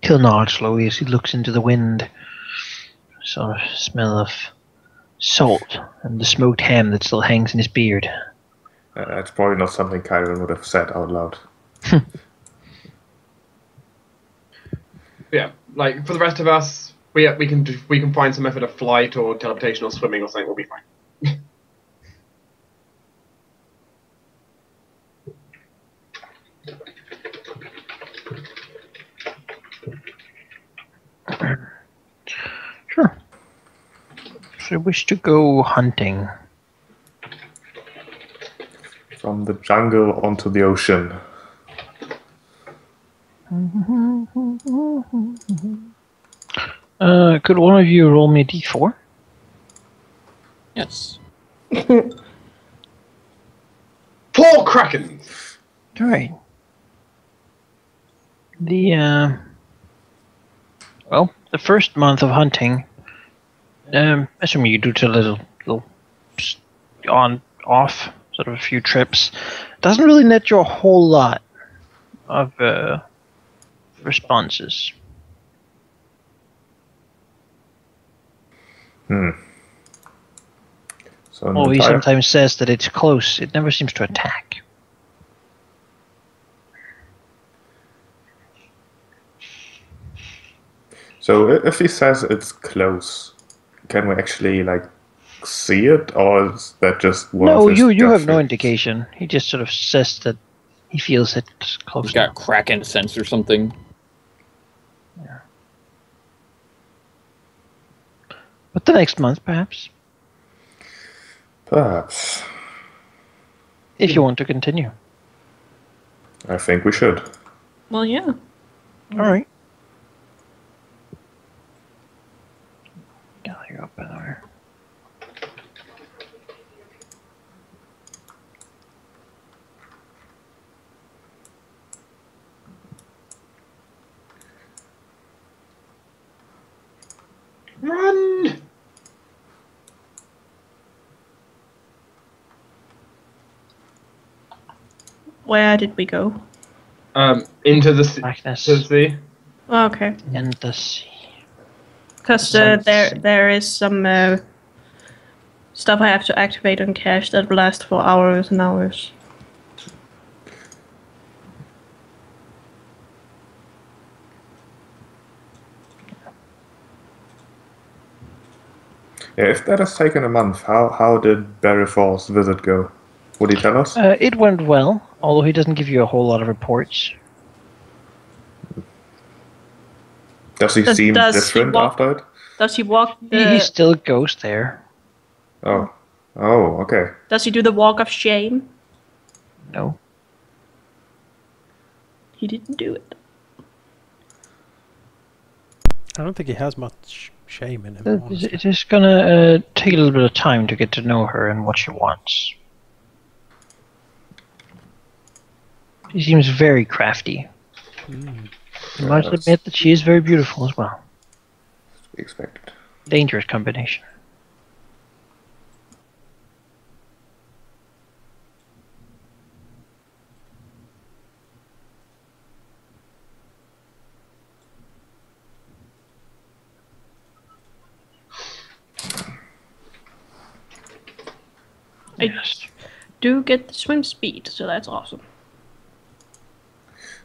He'll nod slowly as he looks into the wind. Sort of smell of salt and the smoked ham that still hangs in his beard. It's probably not something Kyron would have said out loud. Yeah, like for the rest of us, we can find some method of flight or teleportation or swimming or something. We'll be fine. Sure. So I wish to go hunting. From the jungle onto the ocean. Could one of you roll me a d4? Yes. 4 Krakens! Alright. The first month of hunting, assuming you do to a little on, off, sort of a few trips, doesn't really net you a whole lot of responses. So He sometimes says that it's close. It never seems to attack. So if he says it's close, can we actually see it, or is that just one of his you have no gut indication. He just sort of says that he feels it's close. He's got Kraken sense or something. Yeah. But the next month, perhaps. Perhaps. If you want to continue. I think we should. Well, yeah. All right. Gather you up in there. Run! Where did we go? Into the sea. Blackness. To the sea. Oh, okay. And the sea. Because there is some stuff I have to activate on cache that will last for hours and hours. Yeah, if that has taken a month, how did Barryfall's visit go? Would he tell us? It went well, although he doesn't give you a whole lot of reports. Does he seem does he different walk- after it? Does he walk He still goes there. Oh, okay. Does he do the walk of shame? No. He didn't do it. I don't think he has much shame in him. honestly. It is gonna take a little bit of time to get to know her and what she wants. She seems very crafty. I must admit that she is very beautiful as well. We expected. Dangerous combination. I do get the swim speed, so that's awesome.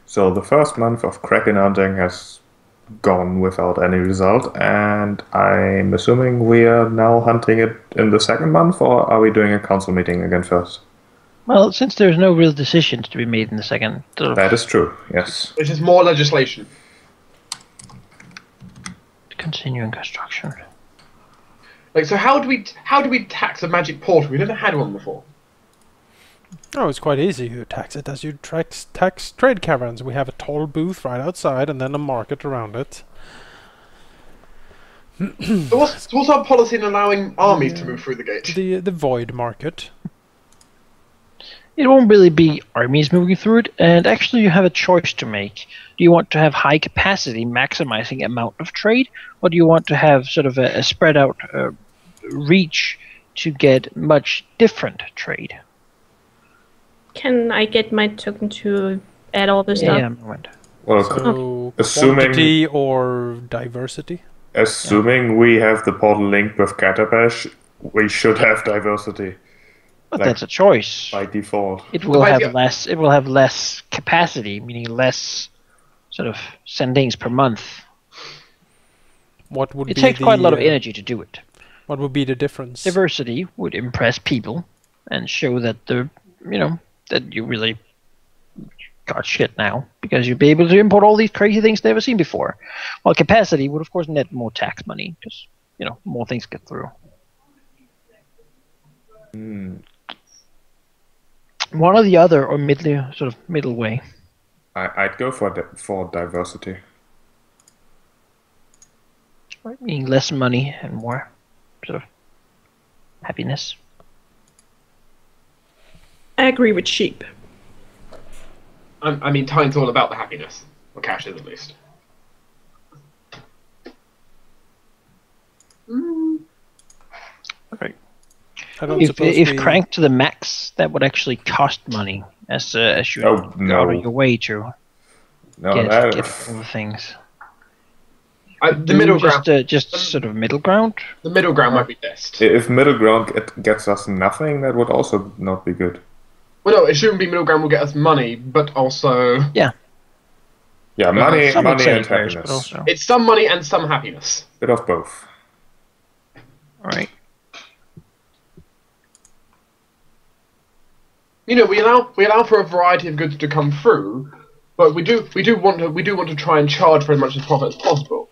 So the first month of Kraken hunting has gone without any result, and I'm assuming we are now hunting it in the second month, or are we doing a council meeting again first? Well, since there's no real decisions to be made in the second, sort of That is true, yes. It's just more legislation. continuing construction. Like, so how do we tax a magic portal? We've never had one before. Oh, it's quite easy to tax it as you tax trade caravans. We have a toll booth right outside and then a market around it. So what's our policy in allowing armies to move through the gate? The void market. It won't really be armies moving through it, and actually you have a choice to make. Do you want to have high capacity, maximizing amount of trade, or do you want to have sort of a spread out reach to get much different trade? Can I get my token to add all this stuff? Yeah, moment. Well, So assuming- quantity or diversity? assuming we have the portal link with Catapesh, we should have diversity But Like, that's a choice. by default. It will But have yeah. less. It will have less capacity, meaning less sort of sendings per month. What would It be takes the, quite a lot of energy to do it. What would be the difference? Diversity would impress people and show that that you really got shit now because you'd be able to import all these crazy things never seen before. While capacity would of course net more tax money because more things get through. One or the other, or middle way. I'd go for diversity. Right? Meaning less money and more sort of happiness. I agree with sheep. I mean, time's all about the happiness. Or cash is, at least. Okay. I don't If suppose we... cranked to the max, that would actually cost money as you Oh, go no. out of your way to No, get that, all the things. The middle ground. Just sort of middle ground. The middle ground might be best. if middle ground gets us nothing, that would also not be good. Well, no, it shouldn't be middle ground will get us money, but also Yeah, money, Some money and accelerators, but happiness. also. it's some money and some happiness. Bit of both. All right. We allow for a variety of goods to come through, but we do want to try and charge for as much as profit as possible.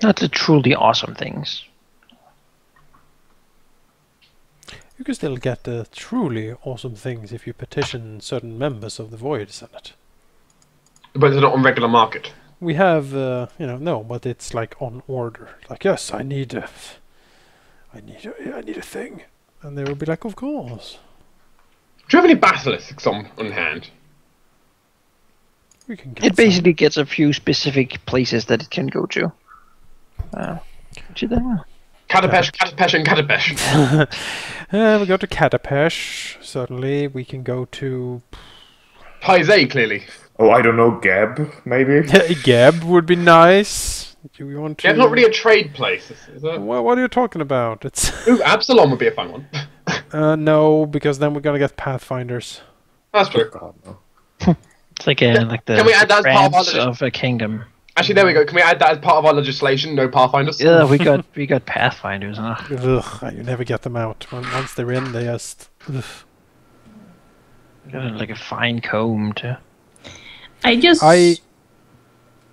Not the truly awesome things. You can still get the truly awesome things if you petition certain members of the Void Senate. But they're not on regular market. We have, no, but it's like on order. Like, yes, I need a thing, and they will be like, of course. Do you have any basilisks on hand? We can get It basically gets a few specific places that it can go to. Which is then Catapesh, Catapesh, and Catapesh. we go to Catapesh. Certainly, we can go to Paise, clearly. Oh, I don't know, Gab, maybe? Geb would be nice. Do we want to? Yeah, it's not really a trade place, is it? What are you talking about? It's Ooh, Absalom would be a fun one. no, because then we're gonna get Pathfinders. That's true. God, no. it's like the Can we add that as part of our France of a kingdom. Actually, there we go. Can we add that as part of our legislation? No Pathfinders? Yeah, we got Pathfinders. Huh? Ugh, you never get them out. Once they're in, they just. Ugh. Got like a fine comb too. I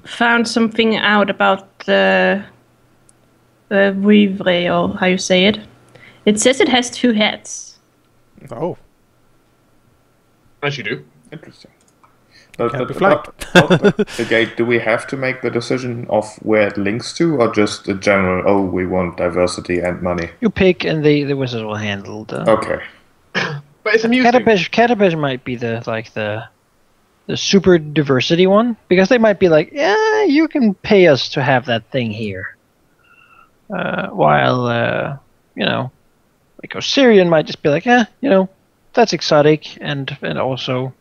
found something out about the Vivre, or how you say it. It says it has 2 heads. Oh, As you do. Interesting. Can't be flanked. Okay, do we have to make the decision of where it links to, or just a general, we want diversity and money? You pick, and the wizards will handle the. Okay. But it's amusing. Catapesh might be the super diversity one, because they might be like, yeah, you can pay us to have that thing here. While like Osirian might just be like, that's exotic and also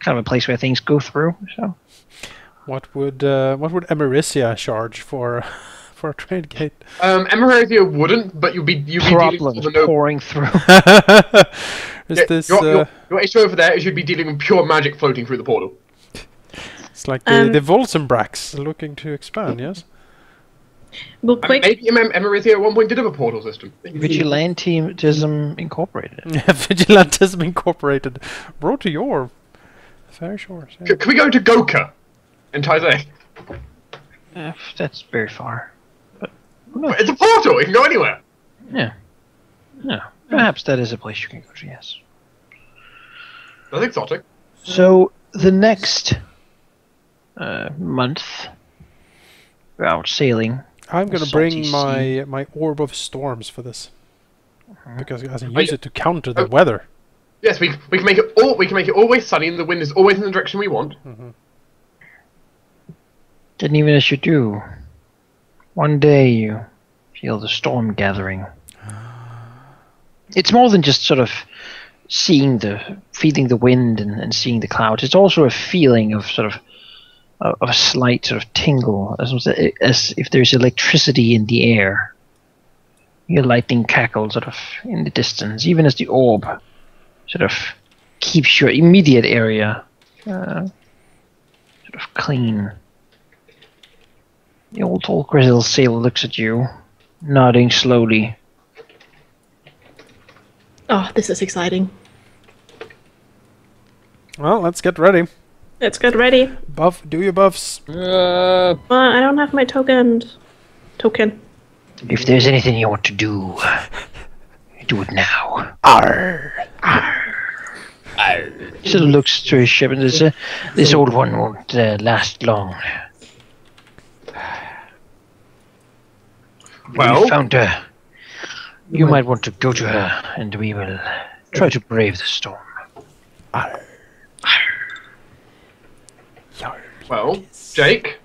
kind of a place where things go through. So what would Emerisia charge for a trade gate? Emeravia wouldn't, but you'd be dealing problems with the no. pouring through. Is this? Your issue over there is you'd be dealing with pure magic floating through the portal. It's like the Volsenbracks looking to expand. Yes. Well, quick. Maybe Emeravia at one point did have a portal system. Vigilantism Incorporated. Vigilantism Incorporated, brought to your fair shores. Yeah. Can we go to Goka in Taizé? That's very far. It's a portal. It can go anywhere. Yeah. Perhaps that is a place you can go to. Yes. That's exotic. So the next month, we're out sailing. I'm gonna Salty bring my orb of storms for this, because I can Oh, use yeah. it to counter the weather. Yes, we can make it always sunny and the wind is always in the direction we want. Then even as you do, one day you feel the storm gathering. It's more than just sort of feeling the wind and seeing the clouds. It's also a feeling of sort of of a slight sort of tingle, as if there's electricity in the air. Your lightning cackle sort of in the distance, even as the orb sort of keeps your immediate area sort of clean. The old tall grizzled sailor looks at you, nodding slowly. Oh, this is exciting. Well, let's get ready. Let's get ready. Buff, do your buffs. I don't have my token. If there's anything you want to do, do it now. Arr. He sort of looks to his ship and says, this old one won't last long. Well, We found her. You might want to go to her, and we will try to brave the storm. Arr. well, Jake,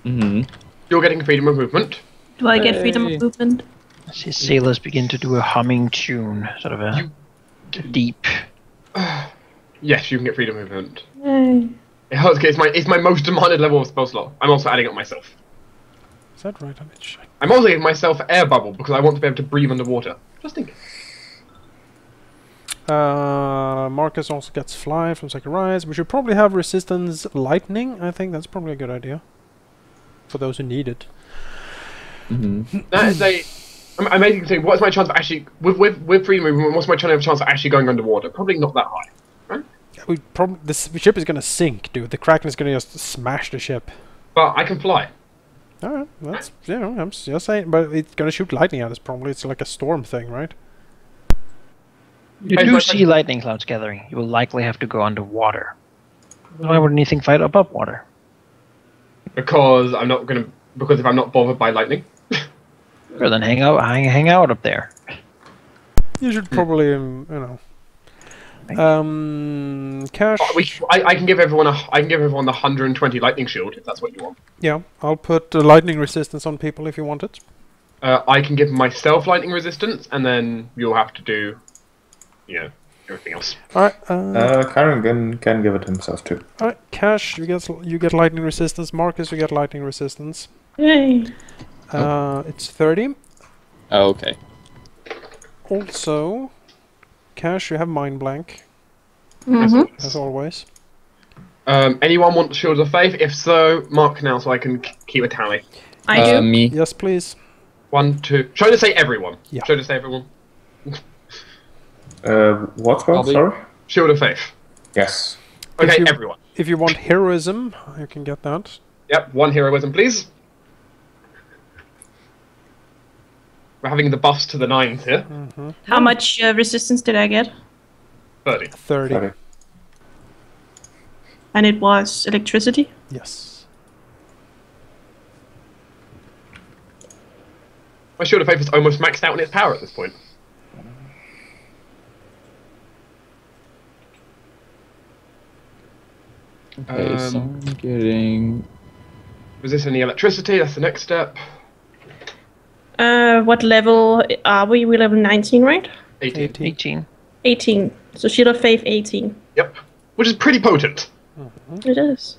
you're getting freedom of movement. Do I get freedom of movement? As his sailors begin to do a humming tune, sort of a deep. Yes, you can get freedom of movement. Yay. It's my most demanded level of spell slot. I'm also adding up myself. Is that right? I need to check. I'm also giving myself air bubble because I want to be able to breathe underwater. Just think. Marcus also gets fly from Second Rise. We should probably have resistance lightning. I think that's probably a good idea. For those who need it. That is a amazing thing. What's my chance of actually with freedom movement? What's my chance of actually going underwater? Probably not that high. Right? We probably the ship is gonna sink, dude. The Kraken is gonna just smash the ship. But I can fly. Alright, that's I'm just saying, but it's gonna shoot lightning at us. Probably it's like a storm thing, right? You do see lightning clouds gathering. You will likely have to go underwater. Why wouldn't you think fight above water? Because if I'm not bothered by lightning. Or then hang out up there. You should probably, cash. I can give everyone the 120 lightning shield if that's what you want. Yeah, I'll put lightning resistance on people if you want it. I can give myself lightning resistance, and then you'll have to do, everything else. Alright, Karen can give it himself too. alright, Cash, you get lightning resistance. Marcus, you get lightning resistance. Yay. It's 30. Oh, okay. Also, Cash, you have mind blank, as always. Anyone want Shield of Faith? If so, mark now so I can keep a tally. I do. Me. Yes, please. 1, 2. Try to say everyone. Yeah. Try to say everyone. What spell? Probably. Sorry? Shield of Faith. Yes. Okay, you- everyone. If you want heroism, you can get that. Yep, 1 heroism, please. We're having the buffs to the 9s here. How much resistance did I get? 30. 30. Sorry. And it was electricity? Yes. My Shield of Faith is almost maxed out in its power at this point. Okay, so I'm getting... Resist any electricity, that's the next step. What level are we? We're level 19, right? 18. 18. 18. So Shield of Faith 18. Yep. Which is pretty potent. It is.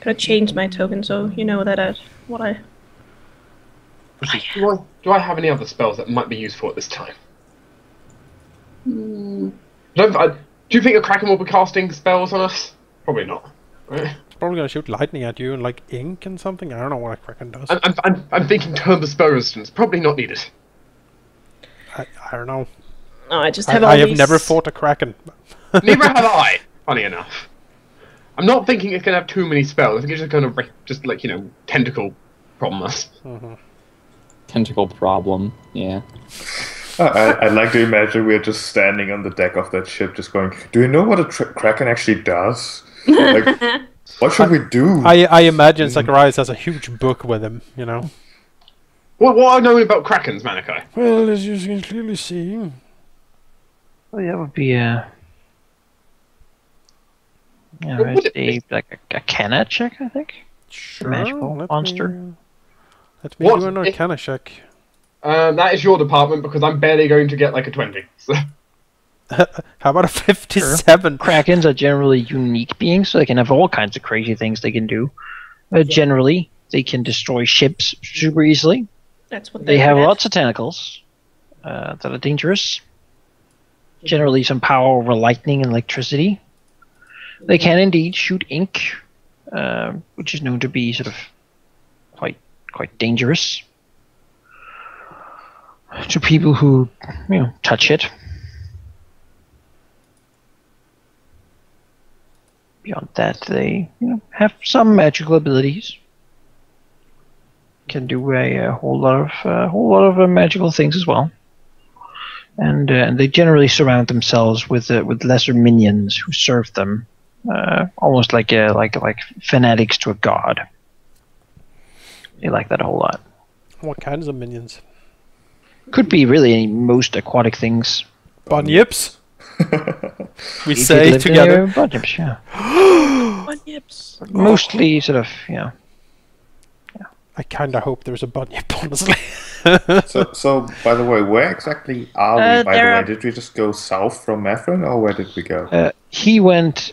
Gotta change my token so you know that Do I have any other spells that might be useful at this time? Do you think a Kraken will be casting spells on us? Probably not. Right? It's probably gonna shoot lightning at you and like ink and something. I don't know what a Kraken does. I'm thinking terms of spell resistance. Probably not needed. I don't know. Oh, I just have all I have these- never fought a Kraken. Neither have I. Funny enough. I'm not thinking it's gonna have too many spells. I think it's just gonna tentacle problem us. Tentacle problem, yeah. I'd like to imagine we're just standing on the deck of that ship just going, do you know what a Kraken actually does? Like, what should we do? I imagine Zacharias has a huge book with him, you know. What are known about Krakens, Malachi? Well, as you can clearly see. Well, that would be a Arcana check, I think. Sure. Magical monster. Let me What do an if- Arcana check. That is your department because I'm barely going to get like a 20. So. How about a 57? Krakens are generally unique beings, so they can have all kinds of crazy things they can do. Generally, they can destroy ships super easily. That's what They have good at. lots of tentacles that are dangerous. Generally, some power over lightning and electricity. They can indeed shoot ink, which is known to be sort of quite dangerous to people who touch it. Beyond that, they have some magical abilities. Can do a whole lot of magical things as well. And they generally surround themselves with lesser minions who serve them, almost like fanatics to a god. They like that a whole lot. What kinds of minions? Could be really most aquatic things. Bunyips? We You could say live together. near bunyips, yeah. Bunyips. Mostly sort of, I kinda hope there's a bunyip, honestly. So, by the way, where exactly are we, by the way? Did we just go south from Methrin, or where did we go? He went,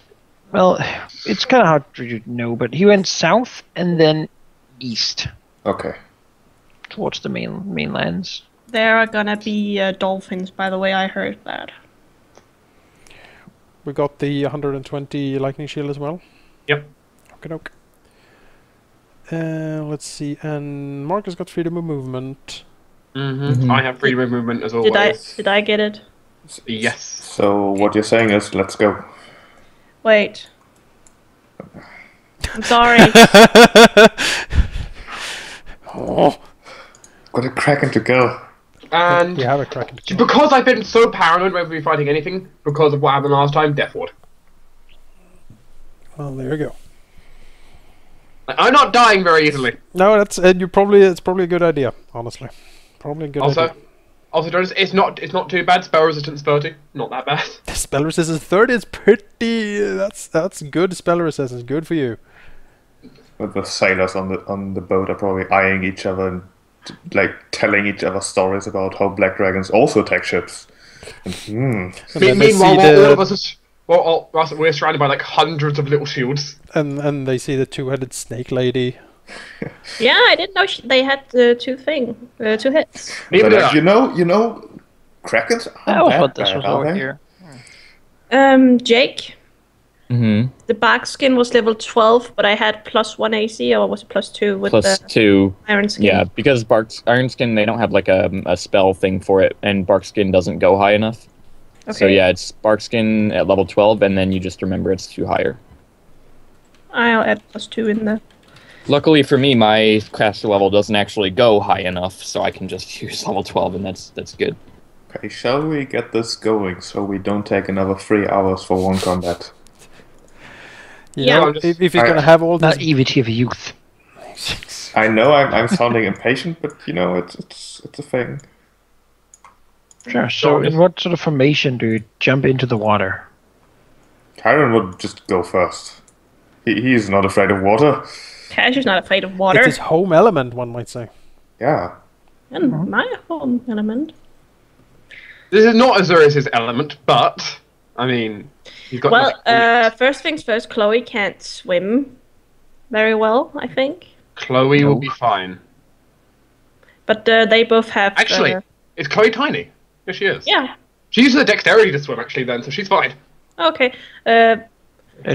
well, it's kind of hard to know, but he went south and then east Okay. towards the mainlands. There are gonna be dolphins, by the way, I heard that. We got the 120 lightning shield as well. Yep. Okey-doke. Let's see, and Marcus got freedom of movement. I have freedom of movement as always. Did I get it? Yes. So what you're saying is, let's go. Wait. I'm sorry. Oh, Got a Kraken to go. And we have a Kraken. because I've been so paranoid whenever we're fighting anything, because of what happened last time, Death Ward. Well, there you go. I'm not dying very easily. No, that's it's probably a good idea, honestly. Probably a good idea. Also, notice it's not too bad. Spell resistance 30, not that bad. The spell resistance 30 is pretty. That's good spell resistance. Good for you. But the sailors on the boat are probably eyeing each other and telling each other stories about how black dragons also attack ships. And, And then they Meanwhile, see all of us we're surrounded by like hundreds of little shields. and they see the two-headed snake lady. Yeah, I didn't know they had two hits. Neither did I. you know, Krakens That aren't was that what this bad, was are over they? here. Jake, the bark skin was level 12, but I had +1 AC, or was it +2 with the +2. iron skin? Yeah, because Iron Skin, they don't have like a spell thing for it, and Bark Skin doesn't go high enough. Okay. So yeah, it's Bark Skin at level 12, and then you just remember it's 2 higher. I'll add +2 in there. Luckily for me, my caster level doesn't actually go high enough, so I can just use level 12, and that's good. Okay, shall we get this going so we don't take another 3 hours for one combat? You Yeah. know, if you're gonna have all this, Naivety of youth. I know I'm sounding impatient, but it's a thing. Sure. So, in what sort of formation do you jump into the water? Kyron would just go first. He's not afraid of water. Cash is not afraid of water. it's his home element, one might say. Yeah. And my home element. This is not Azurius' element, but I mean, he's got. Well, first things first, Chloe can't swim very well, I think. Chloe will be fine. But they both have. Actually, is Chloe tiny? Yes, she is. Yeah. She uses the dexterity to swim, actually, then, so she's fine. Okay.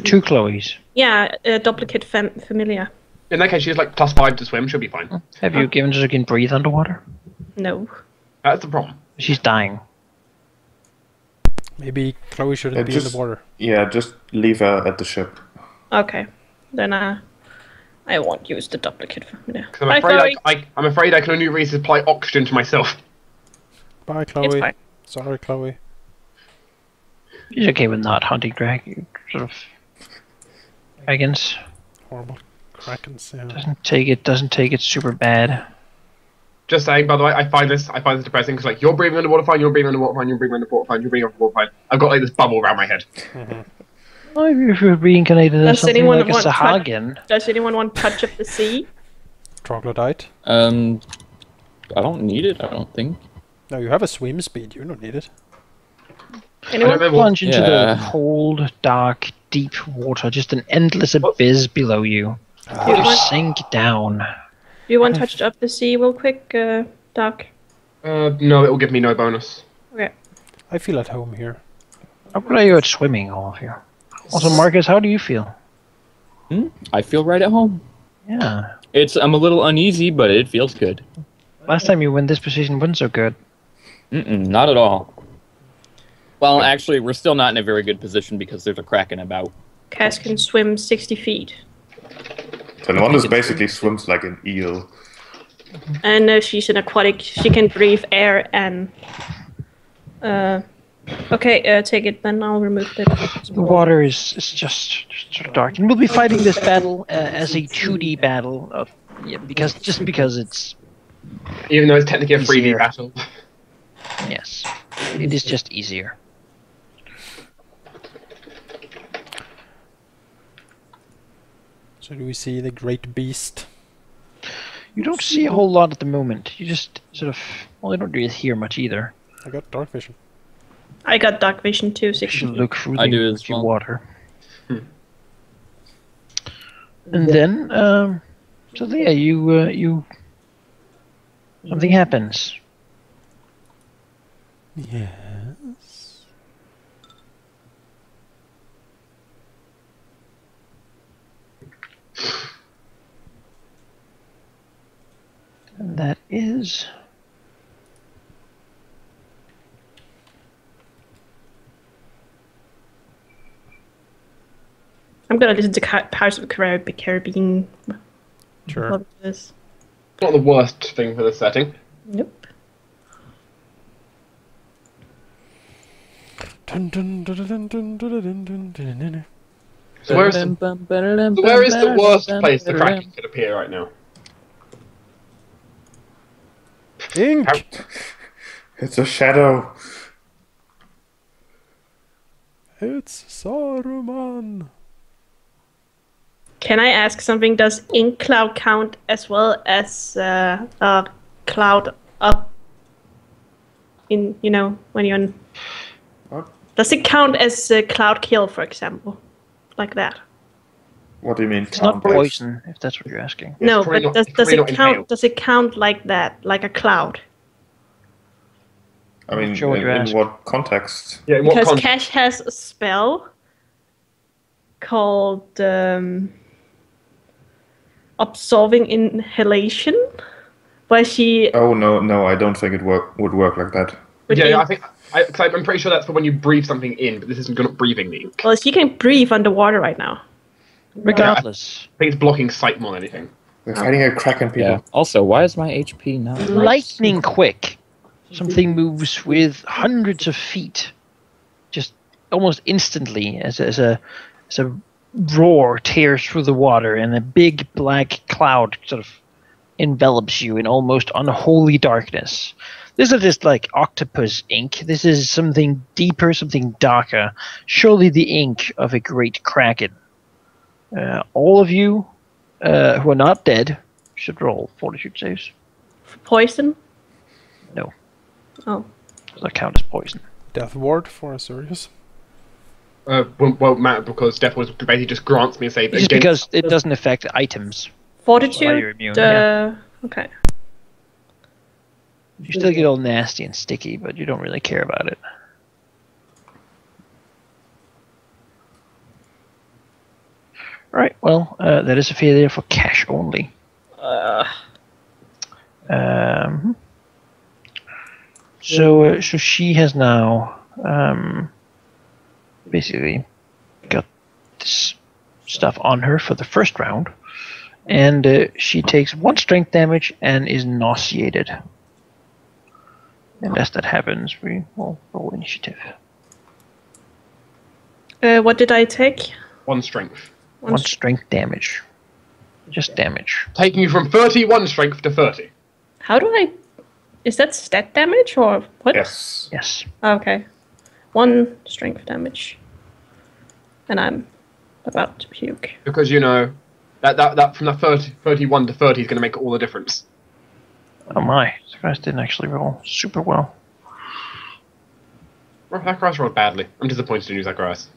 Two Chloes. Yeah, duplicate familiar. In that case, she has like +5 to swim. She'll be fine. Have you given her so she can breathe underwater? No. That's the problem. She's dying. Maybe Chloe shouldn't Yeah, be in just- the water. Yeah, just leave her at the ship. Okay. Then I won't use the duplicate familiar. 'Cause Bye, Chloe. I'm afraid I can only resupply oxygen to myself. Bye, It's Chloe. fine. Sorry, Chloe. She's okay with not hunting sort of dragons. Horrible Krakens. Yeah. Doesn't take it super bad. Just saying, by the way, I find this depressing because like you're breathing underwater fine, you're breathing underwater fine, you're breathing underwater fine, you're breathing underwater fine. I've got like this bubble around my head. Well, if you're reincarnated as Does something anyone like a want Sahagin, Does anyone want touch of the sea? Troglodyte. I don't need it, I don't think. No, you have a swim speed. You don't need it. Anyone? remember. Plunge into Yeah. the cold, dark, deep water, just an endless abyss below you. Do you You want, sink down. do you want touched up the sea real quick, Doc? No, it will give me no bonus. Okay. I feel at home here. How good are you at swimming, all of you? Also, Marcus, how do you feel? I feel right at home. Yeah. I'm a little uneasy, but it feels good. Last time you were in this position wasn't so good. Not at all. Well, actually, we're still not in a very good position because there's a Kraken about. Cash can swim 60 feet. Telewandis basically swims like an eel. And she's an aquatic. She can breathe air and... okay, take it, then I'll remove the... The water is just sort of dark. And we'll be fighting this battle as a 2D battle. Because it's... Even though it's technically a 3D Easier. battle. Yes. It is just easier. So do we see the great beast? You don't see a whole lot at the moment. You just sort of... Well, you don't really hear much either. I got dark vision. I got dark vision too, You 60 should feet. look through I the do as murky well. water. And then, so yeah, you... Something happens. Yes. And that is... I'm gonna listen to Pirates of the Caribbean. Sure. What it is. Not the worst thing for this setting. Nope. Dun, dun, dun, dun, dun, dun, dun, dun, dun, dun. So where is the worst place the Kraken could appear right now? Ink! It's a shadow. It's Saruman! Can I ask something? Does ink cloud count as well as a cloud up in, you know, when you're in... What? Does it count as a cloud kill, for example? Like that? What do you mean? It's not cloud-based? poison, if that's what you're asking. No, probably but not- does probably it not count? inhale. Does it count like that, like a cloud? I mean, Sure what you're in asking. what context? Yeah, in what Because context? Cash has a spell called absorbing inhalation, where she Oh no! I don't think it would work like that. would Yeah, be- I'm pretty sure that's for when you breathe something in, but this isn't not breathing the ink. well, she can breathe underwater right now. Regardless. I think it's blocking sight more than anything. We're fighting a Kraken, people. Yeah. Also, why is my HP not? Lightning quick. Something moves with hundreds of feet. Just almost instantly as a roar tears through the water and a big black cloud sort of envelops you in almost unholy darkness. This is just like octopus ink. This is something deeper, something darker. Surely the ink of a great kraken. All of you who are not dead should roll fortitude saves. Poison? No, Oh. does not count as poison. Death ward for Asurius. Won't matter because Death Ward basically just grants me a save Just against. because it doesn't affect items. Fortitude? Why you're immune, yeah. Okay. You still get all nasty and sticky, but you don't really care about it. Right, well, that is a failure for cash only. So she has now basically got this stuff on her for the first round, and she takes 1 strength damage and is nauseated. And as that happens, we will roll initiative. What did I take? 1 strength. 1 strength damage. Just damage. Taking you from 31 strength to 30. How do I... Is that stat damage or what? Yes. Yes. Okay. 1 strength damage. And I'm about to puke. Because, you know, that from the 31 to 30 is going to make all the difference. Oh my, you guys didn't actually roll super well. Zacharias rolled badly. I'm disappointed in you, Zacharias.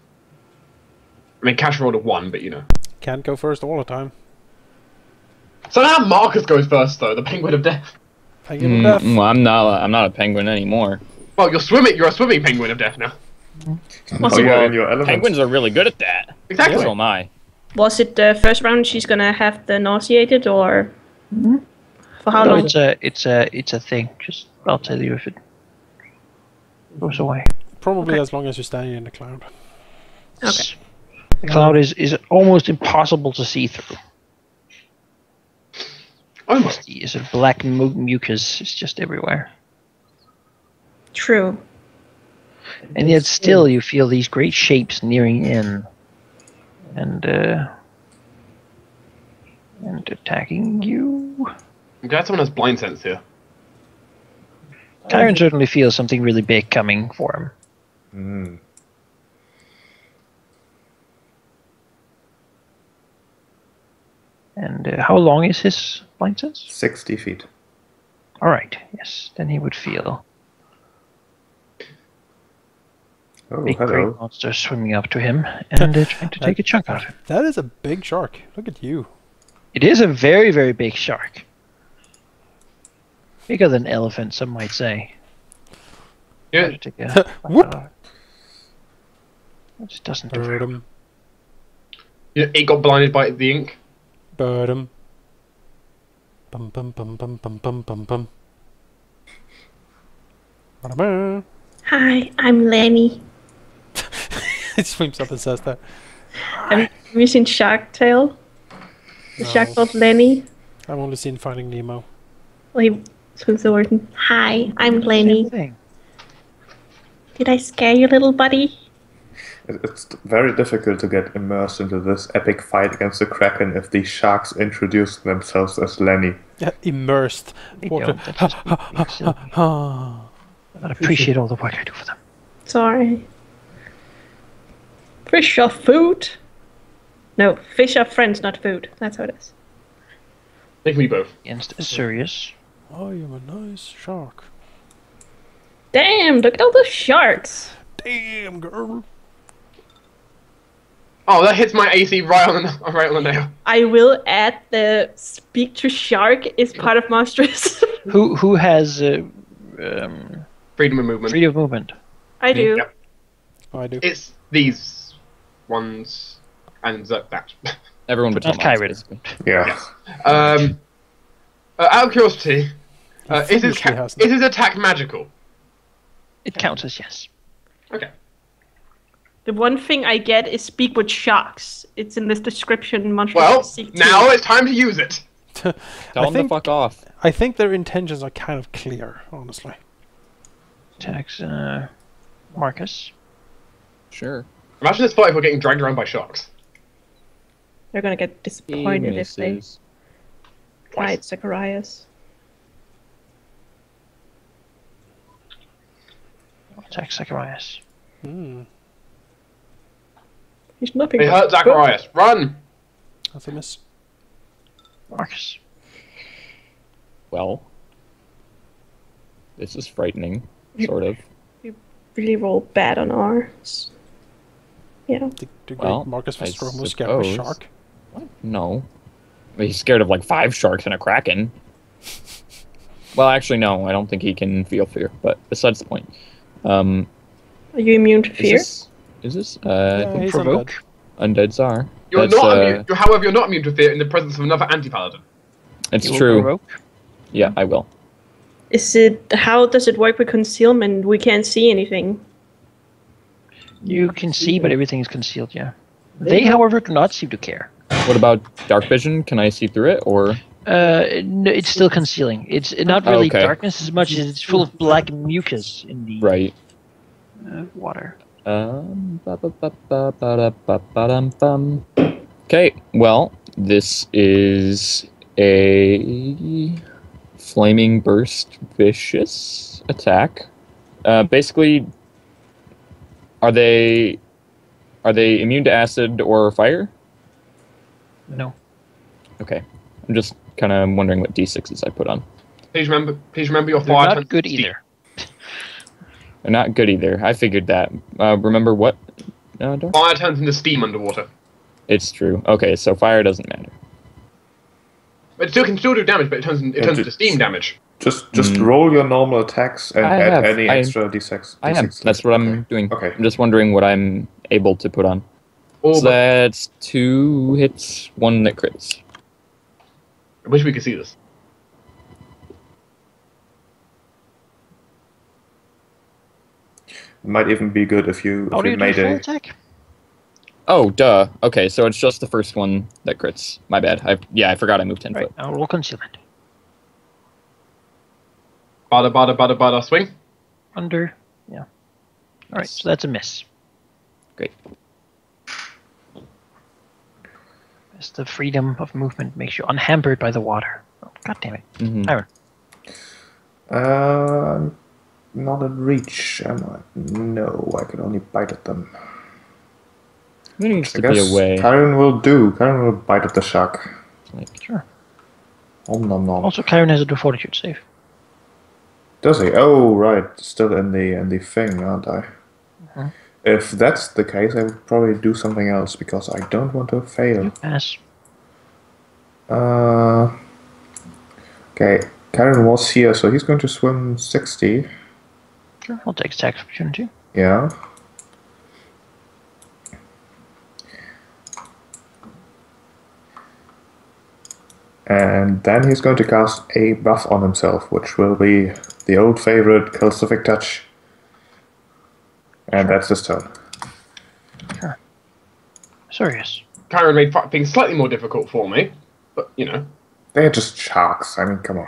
I mean, Cash rolled a 1, but you know. Can't go first all the time. So now Marcus goes first, though, the Penguin of Death. Penguin of Death. Well, I'm not a penguin anymore. Well, you're a swimming Penguin of Death now. Oh, you're in your element. Penguins are really good at that. Exactly. So am I. Was it the first round she's gonna have the nauseated, or for how No, long? it's a thing. Just I'll tell you if it goes away. Probably Okay. as long as you're standing in the cloud. Okay. The cloud is almost impossible to see through. Almost. The sort of black mucus is just everywhere. True. And yet still you feel these great shapes nearing in and attacking you. I'm glad someone has blind sense here. Tyron certainly feels something really big coming for him. And how long is his blind sense? 60 feet. Alright, yes. Then he would feel Oh, big hello. great monster swimming up to him and trying to take a chunk out of him. That is a big shark. Look at you. It is a very, very big shark. Bigger than an elephant, some might say. Yeah. Take a Whoop. It just doesn't do very well. Birdum. It got blinded by the ink. Birdum. Bum bum bum bum bum bum bum bum. Ba-da-ba. Hi, I'm Lenny. It swims up and says that. Have you seen Shark Tale? The shark No. called Lenny. I've only seen Finding Nemo. Well, he swims over and hi, I'm Same Lenny. thing. Did I scare you, little buddy? It's very difficult to get immersed into this epic fight against the Kraken if these sharks introduce themselves as Lenny. Yeah, immersed. They Water. don't. That's just being silly. Ah. I appreciate all the work I do for them. Sorry. Fish are food. No, fish are friends, not food. That's how it is. They can be both. Against Sirius. I am a nice shark. Damn, look at all those sharks. Damn, girl. Oh, that hits my AC right on the nail. I will add the speak to shark is part of monstrous. Who has Freedom of movement. freedom of movement? I do. Yep. Oh, I do. It's these ones and that. Everyone but That's Tom Hanks, Kyrie. basically. Yeah. Out of curiosity, is his foolishly has them. attack magical? It counts as yes. Okay. The one thing I get is speak with sharks. It's in this description. Monstrous Well, Seek now 2. it's time to use it. Tell I them think- to fuck off. I think their intentions are kind of clear, honestly. Attacks Marcus. Sure. Imagine this fight if we're getting dragged around by sharks. They're gonna get He disappointed if they misses. fight Zacharias. Attack Zacharias. Hmm. He's nothing. They but hurt good. Zacharias. Run! That's a miss. Marcus. Well, this is frightening, sort of. Really roll bad on ours. Yeah. The Well, great Marcus I Vostrom was scared of a suppose. shark. No. He's scared of like 5 sharks and a kraken. Well, actually, no. I don't think he can feel fear, but besides the point. Are you immune to fear? Is this Yeah, he's Provoke. Undeads are. You're That's, not immune. However, you're not immune to fear in the presence of another anti-paladin. It's You will true. provoke. Yeah, I will. Is it? How does it work with concealment? We can't see anything. You can see, but everything is concealed, yeah. They, however, do not seem to care. What about dark vision? Can I see through it, or No, it's still concealing. It's not really Okay. darkness as much as it's full of black mucus in the right? water. Ba-ba-ba-ba-ba-da-ba-ba-dum-bum. Okay, well, this is a flaming burst vicious attack. Basically, are they immune to acid or fire? No. Okay, I'm just kind of wondering what d6s I put on. Please remember your They're fire. not turns good steep. either. They're not good either. I figured that. Remember what? Dark? Fire turns into steam underwater. It's true. Okay, so fire doesn't matter. It can still do damage, but it turns into steam damage. Just roll your normal attacks and I add have. any extra d6. I am. That's what I'm doing. Okay. I'm just wondering what I'm able to put on. Oh, So that's 2 hits, 1 that crits. I wish we could see this. Might even be good if you How do you do made full a. attack? Oh, duh. Okay, so it's just the first one that crits. My bad. I forgot I moved 10 Right, foot. now roll concealment. Bada, swing. Under, yeah. Alright, so that's a miss. Great. As the freedom of movement makes you unhampered by the water. Oh, God damn it. Mhm. Iron. Not in reach, am I? No, I can only bite at them. There needs I to be guess a way. Karen will do. Karen will bite at the shark. Sure. Om nom nom. Also, Kyron has to do a fortitude save. Does he? Oh, right. Still in the thing, aren't I? Mhm. If that's the case, I would probably do something else because I don't want to fail. You pass. Okay, Karen was here, so he's going to swim 60. Sure, I'll take attack opportunity. Yeah. And then he's going to cast a buff on himself, which will be the old favorite Calcific Touch. And that's his turn. Sure. Serious. Kyron made things slightly more difficult for me, but you know. They're just sharks. I mean, come on.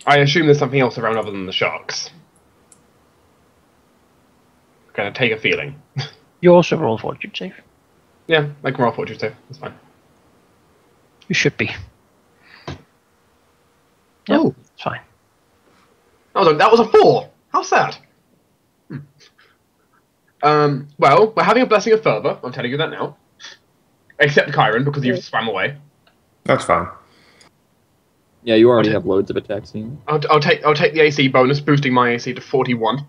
I assume there's something else around other than the sharks. Gonna take a feeling. You also roll fortitude save. Yeah, I can roll fortitude save. That's fine. You should be. Yep, Oh. it's fine. That was a 4! How sad. Well, we're having a blessing of fervor, I'm telling you that now. Except Kyron, because you swam away. That's fine. Yeah, you already Okay. have loads of attacks. I'll take the AC bonus, boosting my AC to 41.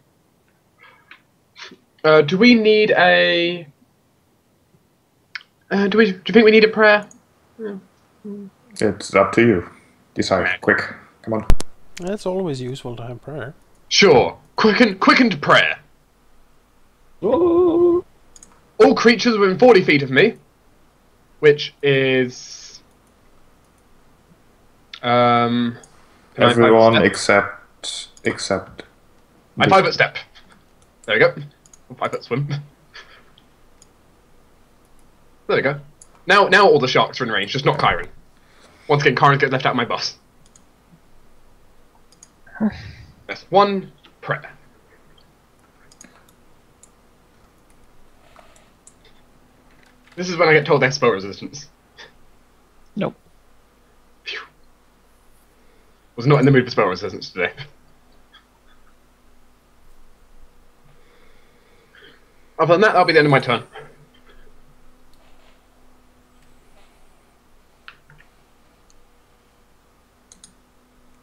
Do we need a... do you think we need a prayer? It's up to you. Decide. Quick. Come on. It's always useful to have prayer. Sure. Quickened prayer. Oh. All creatures within 40 feet of me, which is... can I Everyone 5 step? except. I 5-foot step. There we go. 5-foot swim. There we go. Now all the sharks are in range, just not Kyron. Once again, Kyron gets left out of my bus. That's 1 prayer. This is when I get told there's spell resistance. Nope. Phew. Was not in the mood for spell resistance today. Other than that, that'll be the end of my turn.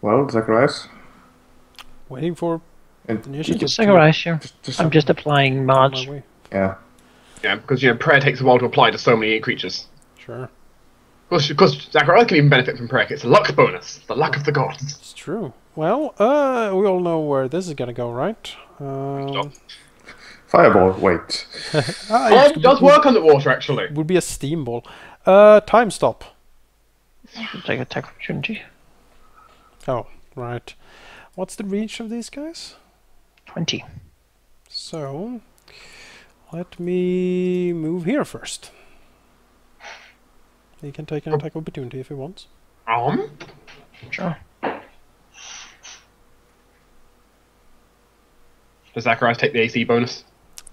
Well, Zacharias? Waiting for And initiative. Just Zacharias, you. just I'm just applying on mods. my way. Yeah. Yeah, because prayer takes a while to apply to so many creatures. Sure. Of course, Zachariah can even benefit from prayer. It's a luck bonus. The luck of the gods. It's true. Well, we all know where this is gonna go, right? Fireball, wait. It does work underwater, actually. Would be a steam ball. Time stop. I'll take attack opportunity. Oh, right. What's the reach of these guys? 20. So, let me move here first. He can take an attack opportunity if he wants. Sure. Does Zacharias take the AC bonus?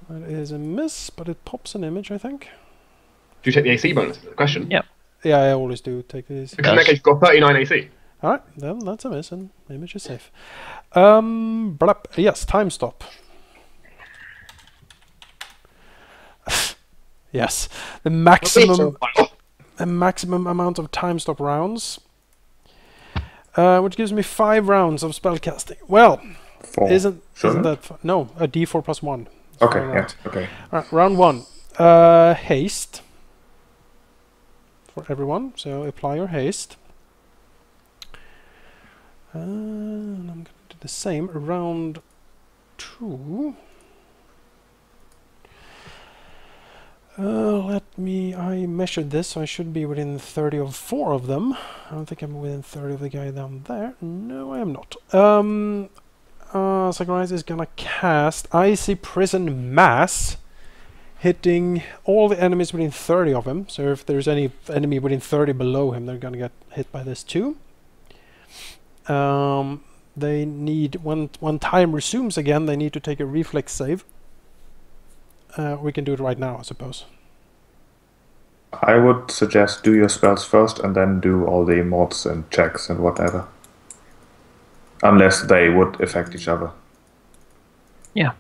That is a miss, but it pops an image, I think. Do you take the AC bonus? Is the question. Yep. Yeah, I always do take these. Because in that case, you've got 39 AC. Alright, then that's a miss, and the image is safe. Blap. Yes, time stop. Yes, the maximum amount of time stop rounds, which gives me 5 rounds of spellcasting. Well, 4. Isn't shouldn't it? that no a D4 plus 1? Okay, All yeah, right. okay. All right, round 1. Haste for everyone. So apply your haste. And I'm going to do the same. Round 2. I measured this, so I should be within 30 of 4 of them. I don't think I'm within 30 of the guy down there. No, I am not. Zacharias is gonna cast Icy Prison Mass, hitting all the enemies within 30 of him. So if there's any enemy within 30 below him, they're gonna get hit by this too. They need, when time resumes again, they need to take a reflex save. We can do it right now, I suppose. I would suggest do your spells first and then do all the mods and checks and whatever. Unless they would affect each other. Yeah,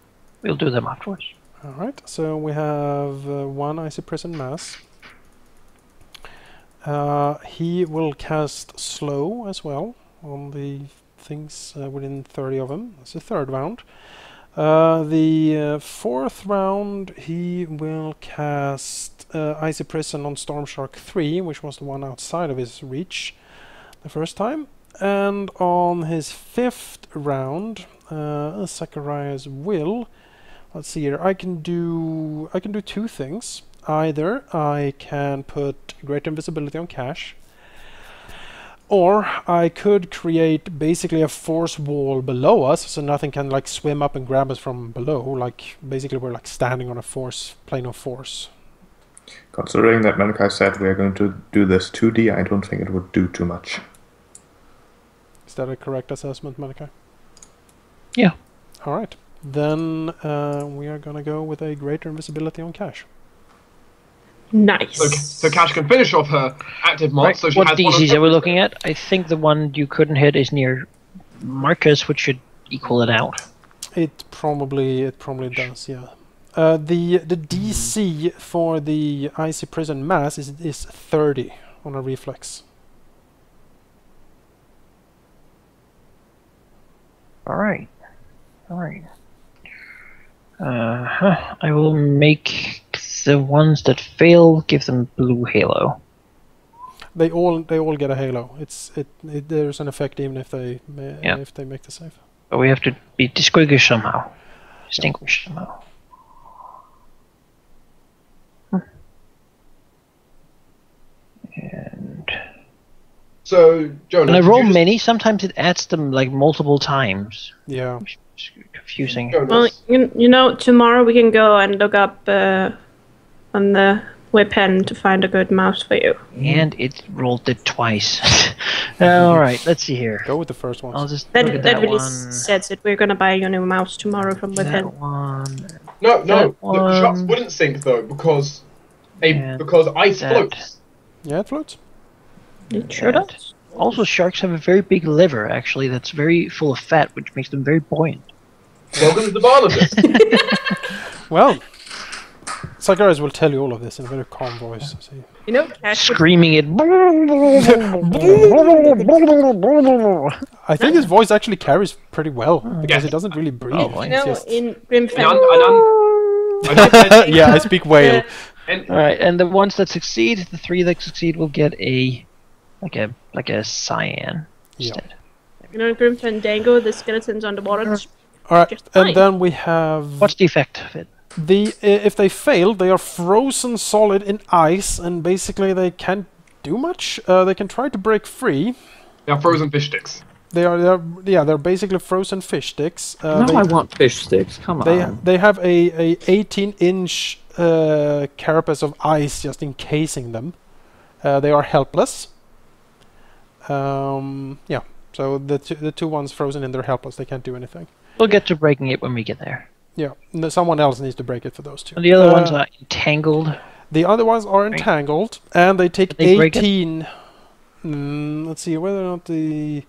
we'll do them afterwards. Alright, so we have 1 Icy Prison Mass. He will cast Slow as well on the things within 30 of him. That's the 3rd round. The 4th round he will cast Icy Prison on Stormshark 3, which was the one outside of his reach the first time. And on his 5th round, Zacharias will... Let's see here. I can do 2 things. Either I can put Greater Invisibility on Cash, or I could create basically a force wall below us, so nothing can like swim up and grab us from below. Like basically we're like standing on a plane of force. Considering that Malachi said we are going to do this 2D, I don't think it would do too much. Is that a correct assessment, Malachi? Yeah. All right. Then we are gonna go with a Greater Invisibility on Cash. Nice. So Cash can finish off her active mod. Right. So she What has one DCs on are we looking at? I think the one you couldn't hit is near Marcus, which should equal it out. It probably does, yeah. The DC for the Icy Prison Mass is 30 on a reflex. Alright. Alright. I will make the ones that fail, give them blue halo. They all get a halo. There's an effect even if they make the save. But we have to be distinguished somehow. And So Jonah, when I did roll you just- many, sometimes it adds them like multiple times. Yeah. It's confusing. Well, you know, tomorrow we can go and look up on the weapon to find a good mouse for you. And it rolled it twice. Alright, let's see here. Go with the first one. I'll just That look at that that really one. says it. We're gonna buy you a new mouse tomorrow from That weapon. one. No, that the shots one. wouldn't sink though because And ice that. floats. Yeah, it floats. It sure And does. also, sharks have a very big liver, actually, that's very full of fat, which makes them very buoyant. Welcome to the Barnabas. Well, Zacharias will tell you all of this in a very calm voice. See. You know, Cash would Screaming it. I think his voice actually carries pretty well because Yes. he doesn't really breathe. Oh, boy. you know, It's just- in Grimfell. yeah, I speak whale. Alright, and the ones that succeed, the 3 that succeed will get a like a cyan instead. You know, in Grimfell Dango, the skeletons underwater. All right, Just and fine. then we have What's the effect of it? if they fail, they are frozen solid in ice, and basically they can't do much. They can try to break free. They are frozen fish sticks. They're basically frozen fish sticks. No, I want fish sticks. Come on. They have a 18-inch carapace of ice just encasing them. They are helpless. Yeah. So the two ones frozen in, they're helpless. They can't do anything. We'll get to breaking it when we get there. Yeah. Someone else needs to break it for those two. And the other ones are entangled. The other ones are Right. entangled, and they take Can they break it? 18. Let's see whether or not the.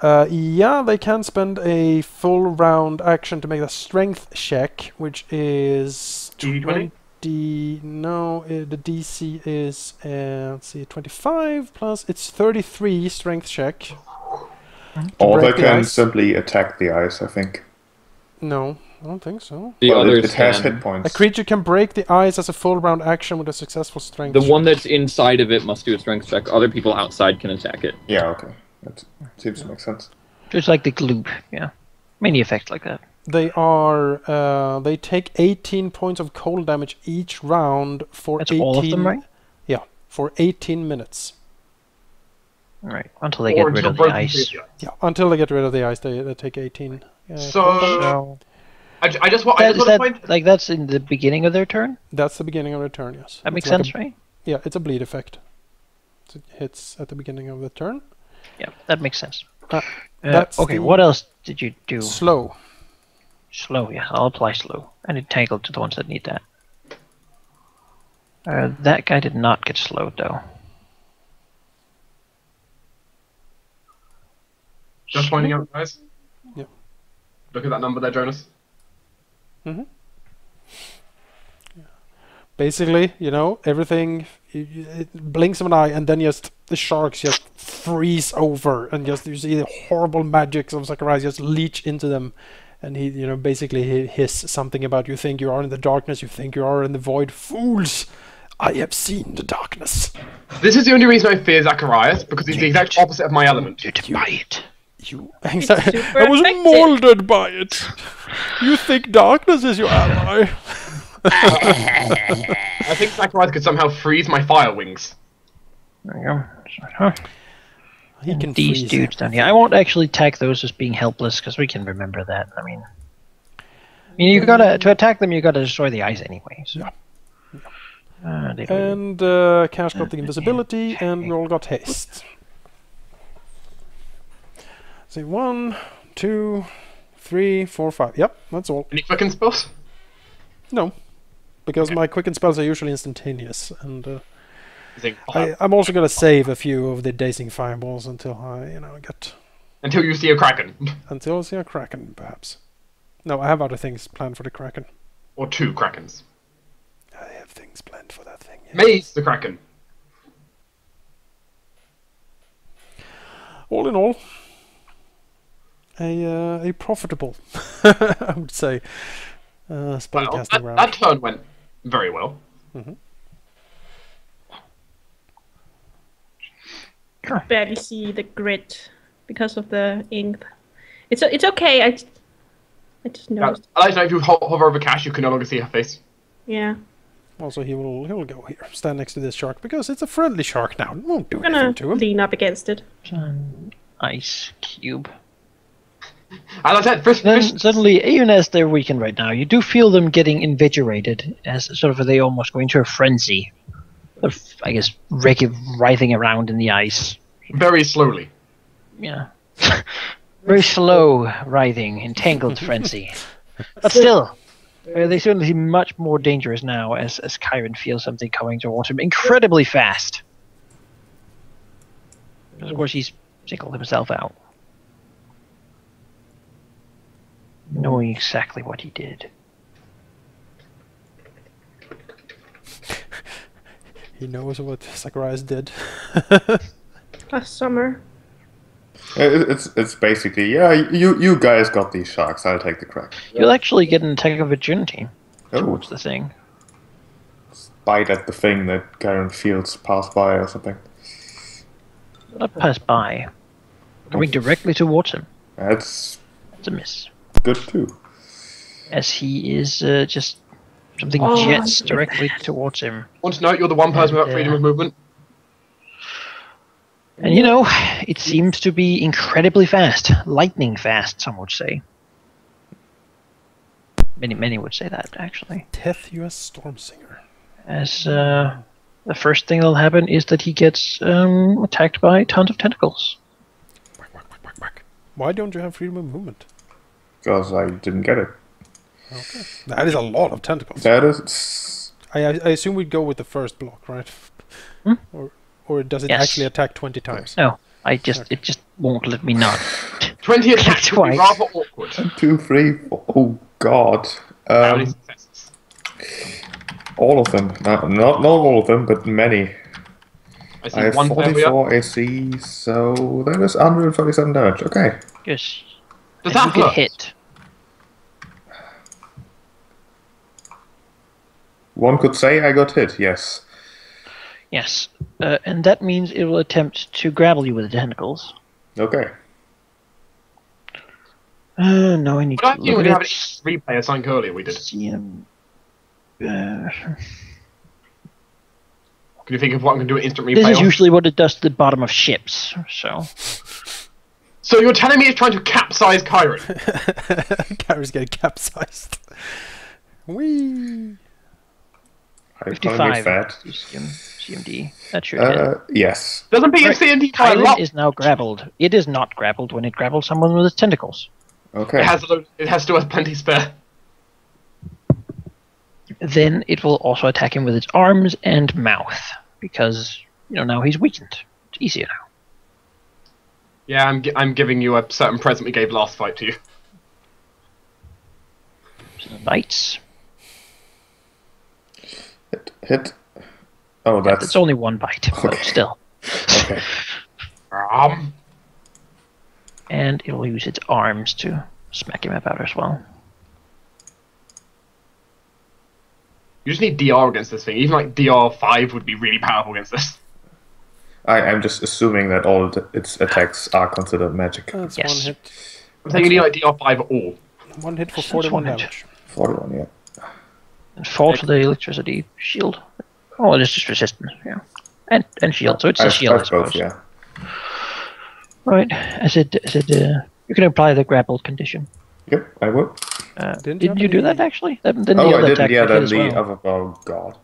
Yeah, they can spend a full round action to make a strength check, which is D20? No, the DC is let's see, 25 plus. It's 33 strength check. Or they break the can ice? simply attack the ice, I think. No, I don't think so. The Well, others it has can. hit points. A creature can break the ice as a full round action with a successful strength. The check. one that's inside of it must do a strength check. Other people outside can attack it. Yeah, okay. That seems to make sense. Just like the gloop, yeah. Many effects like that. They are. They take 18 points of cold damage each round for That's 18. all of them, right? Yeah, for 18 minutes. Right, until they get rid of the broken ice. free of Yeah, until they get rid of the ice, they take 18. So, cold damage. So, I just want is to that, point. like, that's in the beginning of their turn? That's the beginning of the turn. Yes. That makes It's like sense, right? Yeah, it's a bleed effect. So it hits at the beginning of the turn. Yeah, that makes sense. That's okay, the- what else did you do? Slow. Slow, yeah, I'll apply slow. And entangle to the ones that need that. That guy did not get slowed, though. Just pointing out, guys. Yep. Look at that number there, Jonas. Mm-hmm. Basically, everything it blinks of an eye, and then just the sharks just freeze over, and just you see the horrible magics of Zacharias just leech into them, and he, basically he hiss something about you think you are in the darkness, you think you are in the void, fools! I have seen the darkness. This is the only reason I fear Zacharias, because he's the exact opposite of my element. You to buy it. You, super I was effective. molded by it. You think darkness is your ally? I think Zacharias could somehow freeze my fire wings. There you go. Huh. He can These freeze dudes down everything. here. I won't actually tag those as being helpless, because we can remember that. I mean, you gotta, to attack them, you gotta destroy the ice anyway. So. They don't And Cash got the invisibility, and we all got haste. See, 1, 2, 3, 4, 5. Yep, that's all. Any quicken spells? No, because my quicken spells are usually instantaneous, and Zing. I'm also gonna save a few of the dazing fireballs until I, get Until you see a Kraken. until I see a Kraken, perhaps. No, I have other things planned for the Kraken. Or 2 Krakens. I have things planned for that thing. Yes. Maze the Kraken. All in all, a profitable, I would say, Well, spellcasting round. that turn went very well. Barely see the grid because of the ink. It's okay. I just noticed. I like to know if you hover over Cash, you can no longer see her face. Yeah. Also, he'll go here, stand next to this shark, because it's a friendly shark now. It won't do I'm gonna anything to him. lean up against it. ice cube. As I said, fish. Then suddenly, even as they're weakened right now, you do feel them getting invigorated, as sort of they almost go into a frenzy. Of, I guess, writhing around in the ice. Very slowly. Yeah. Very slow writhing, entangled frenzy. But still, they certainly seem much more dangerous now as Kyron feels something coming towards him incredibly fast. Because of course he's singled himself out. Knowing exactly what he did. He knows what Zacharias did. Last summer. It's basically, yeah, you guys got these sharks, I'll take the crack. You'll actually get an attack of opportunity Oh, towards the thing. bite at the thing that Karen feels pass by or something. Not pass by. Going directly towards him. That's It's a miss. good too. As he is just something Oh, jets so directly towards him. Want to note you're the one person without freedom of movement. And it seems to be incredibly fast. Lightning fast, some would say. Many would say that, actually. Teth, you a storm singer. As the first thing that'll happen is that he gets attacked by tons of tentacles. Whack, whack, whack, whack, whack. Why don't you have freedom of movement? Because I didn't get it. Okay. That is a lot of tentacles. That is... I assume we'd go with the first block, right? Hmm? Or does it Yes. actually attack 20 times? No, it just won't let me not. 20 attacks That's would be why. rather awkward. 1, 2, 3, 4. Oh god. How many successes? All of them. Not all of them, but many. I see I have one player here. 44 AC, so that is 137 damage. Okay. Yes. Does And that you get hurt? hit. One could say I got hit, yes. Yes. And that means it will attempt to grapple you with the tentacles. Okay. No, I need But I to think look we at have it. a replay of something earlier we did. CM. Can you think of what I'm going to do an instant replay This is of? usually what it does to the bottom of ships. So you're telling me it's trying to capsize Kyron? Kyron's getting capsized. Whee! I'm calling me 55. fat. CMD. That should hit. Yes. Doesn't beat Right. CND by a Kyron lot. is now grappled. It is not grappled when it grapples someone with its tentacles. Okay. It has still has plenty spare. Then it will also attack him with its arms and mouth. Because, now he's weakened. It's easier now. Yeah, I'm giving you a certain present we gave last fight to you. So bites. Hit. Oh, that's... It's only one bite, but Okay. still. Okay. And it will use its arms to smack him about as well. You just need DR against this thing. Even like DR5 would be really powerful against this. I'm just assuming that all its attacks are considered magic. That's Yes. one hit. I'm saying you need like DR5 all. One hit for That's 41 one hit. damage. 41, yeah. And fall to the electricity shield. Oh, it's just resistance, yeah. And shield, so it's a shield, I I've suppose. both, yeah. Right, you can apply the grappled condition. Yep, I will. Didn't you Did you have do any- that actually? Then Oh, the I other didn't. attack Yeah, would hit then as the well. other... Oh, God.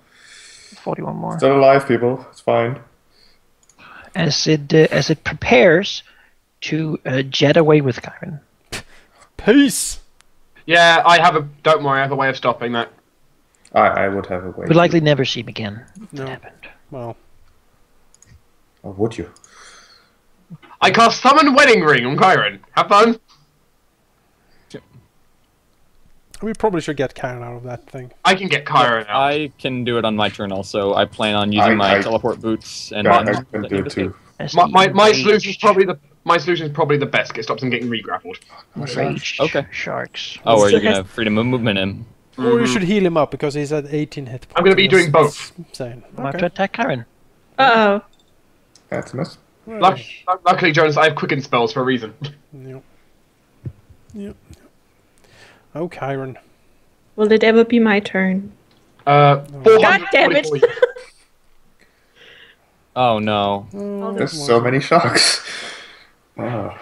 41 more. Still alive, people. It's fine. As it prepares to jet away with Kyron. Peace! Yeah, don't worry, I have a way of stopping that. I would have a way. We'll likely never see him again. No. That happened. Well, Or would you? I cast Summon Wedding Ring on Kyron. Have fun. we probably should get Kyron out of that thing. I can get Kyron out. I can do it on my turn also. I plan on using my I- teleport boots and I buttons can that do need it to too. As My the solution is enraged- probably the best. It stops them getting re-grappled. enraged Okay. sharks. Oh, are you Still gonna has- have freedom of movement him? Or you should heal him up because he's at 18 hit points. I'm gonna be doing both. Insane. I'm about to attack Kyron. Uh-oh. That's a miss. Luckily, Jonas, I have quicken spells for a reason. Yep. Yep. Oh, Kyron. Will it ever be my turn? 444. God damn it. Oh no. Oh, There's so many sharks. Oh.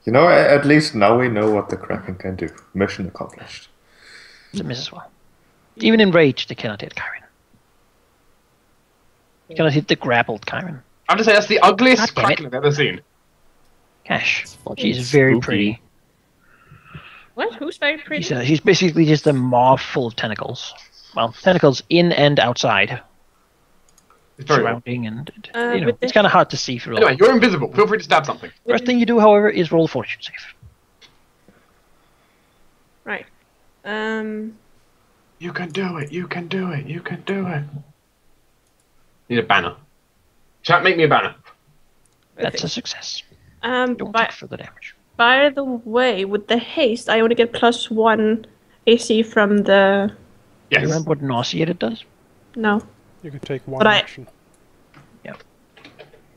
At least now we know what the Kraken can do. Mission accomplished. It's a miss as well. Even in rage, they cannot hit Kyron. They cannot hit the grappled Kyron. I have to say, that's the ugliest God damn it. Kraken I've ever seen. Cash. fucking She's very spooky. pretty. What? Who's very pretty? She's basically just a maw full of tentacles. Well, tentacles in and outside, It's very well. surrounding, and with it's the- kind of hard to see through. Anyway, you're invisible. Feel free to stab something. First thing you do, however, is roll a fortune save. Right. You can do it. You can do it. You can do it. Need a banner. Chat, make me a banner. That's a success. Don't By, take further damage. by the way, with the haste, I only get +1 AC from the... Do Yes. you remember what nauseated does? No. You can take one But I- action.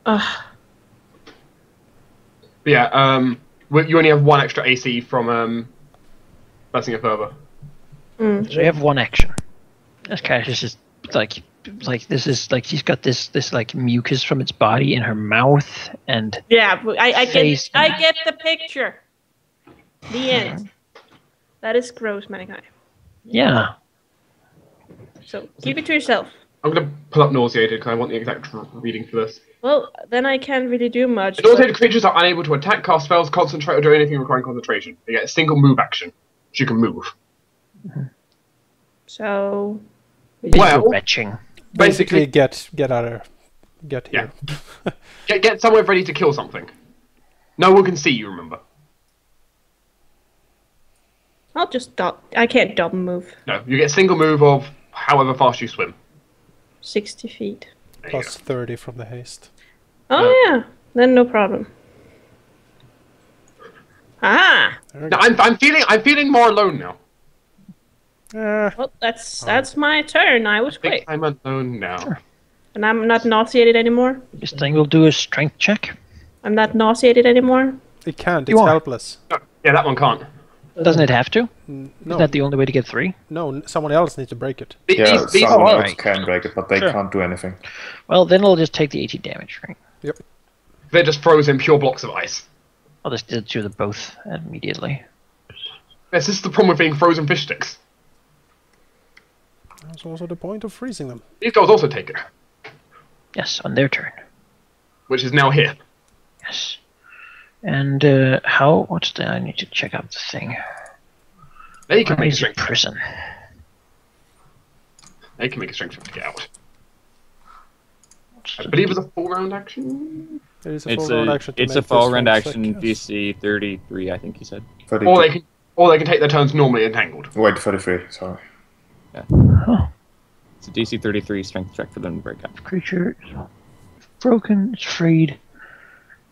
Ugh. But yeah, you only have 1 extra AC from Blessing of Fervor. Mm. So you have one action. This Cash is just like this is like she's got this like mucus from its body in her mouth, and Yeah, but I Face. get the picture. The end. That is gross, Manikai. yeah, So keep it to yourself. I'm going to pull up Nauseated because I want the exact reading for this. Well, then I can't really do much. Nauseated creatures are unable to attack, cast spells, concentrate, or do anything requiring concentration. They get a single move action. So you can move. So Well, you're retching. Basically, Basically, get out of get here. get somewhere ready to kill something. No one can see you, remember. I'll just I can't double move. No, you get a single move of however fast you swim. 60 feet. plus 30 from the haste. Oh yeah, then no problem. Ah, There No, you go. I'm feeling more alone now. well that's my turn. I was I think quick, I'm alone now. and I'm not nauseated anymore. This thing will do a strength check. I'm not nauseated anymore. It can't. You It's are. helpless. No, yeah, that one can't. Doesn't it have to? No, Isn't that the only way to get 3? no. Someone else needs to break it. Yeah, These someone else alright. can break it, but they Sure. can't do anything. Well, then it'll just take the 18 damage, right? Yep. they're just frozen pure blocks of ice. I'll just do them both immediately. Yes, this is the problem with being frozen fish sticks. That's also the point of freezing them. These guys also take it, Yes, on their turn. which is now here. Yes. And I need to check out the thing. They can Where make a is your strength. prison? They can make a strength check to get out. I believe it's a 4-round action. It is a It's full round a action. To it's make a full this round strength action. check, yes. DC 33, I think he said. 32. Or they can take their turns normally entangled. Wait, 33, sorry. Huh. It's a DC 33 strength check for them to break out. Creature is broken, it's freed.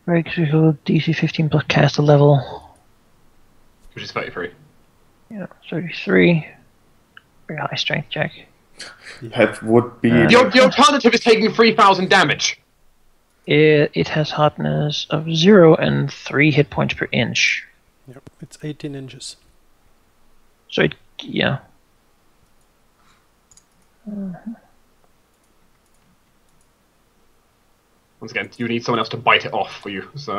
Very critical, DC 15 plus cast a level. Which is 33. Yeah, 33. Very high strength check. That would be... The alternative is taking 3,000 damage. It has hotness of 0 and 3 hit points per inch. Yep. It's 18 inches. So it, yeah. Once again, you need someone else to bite it off for you, so...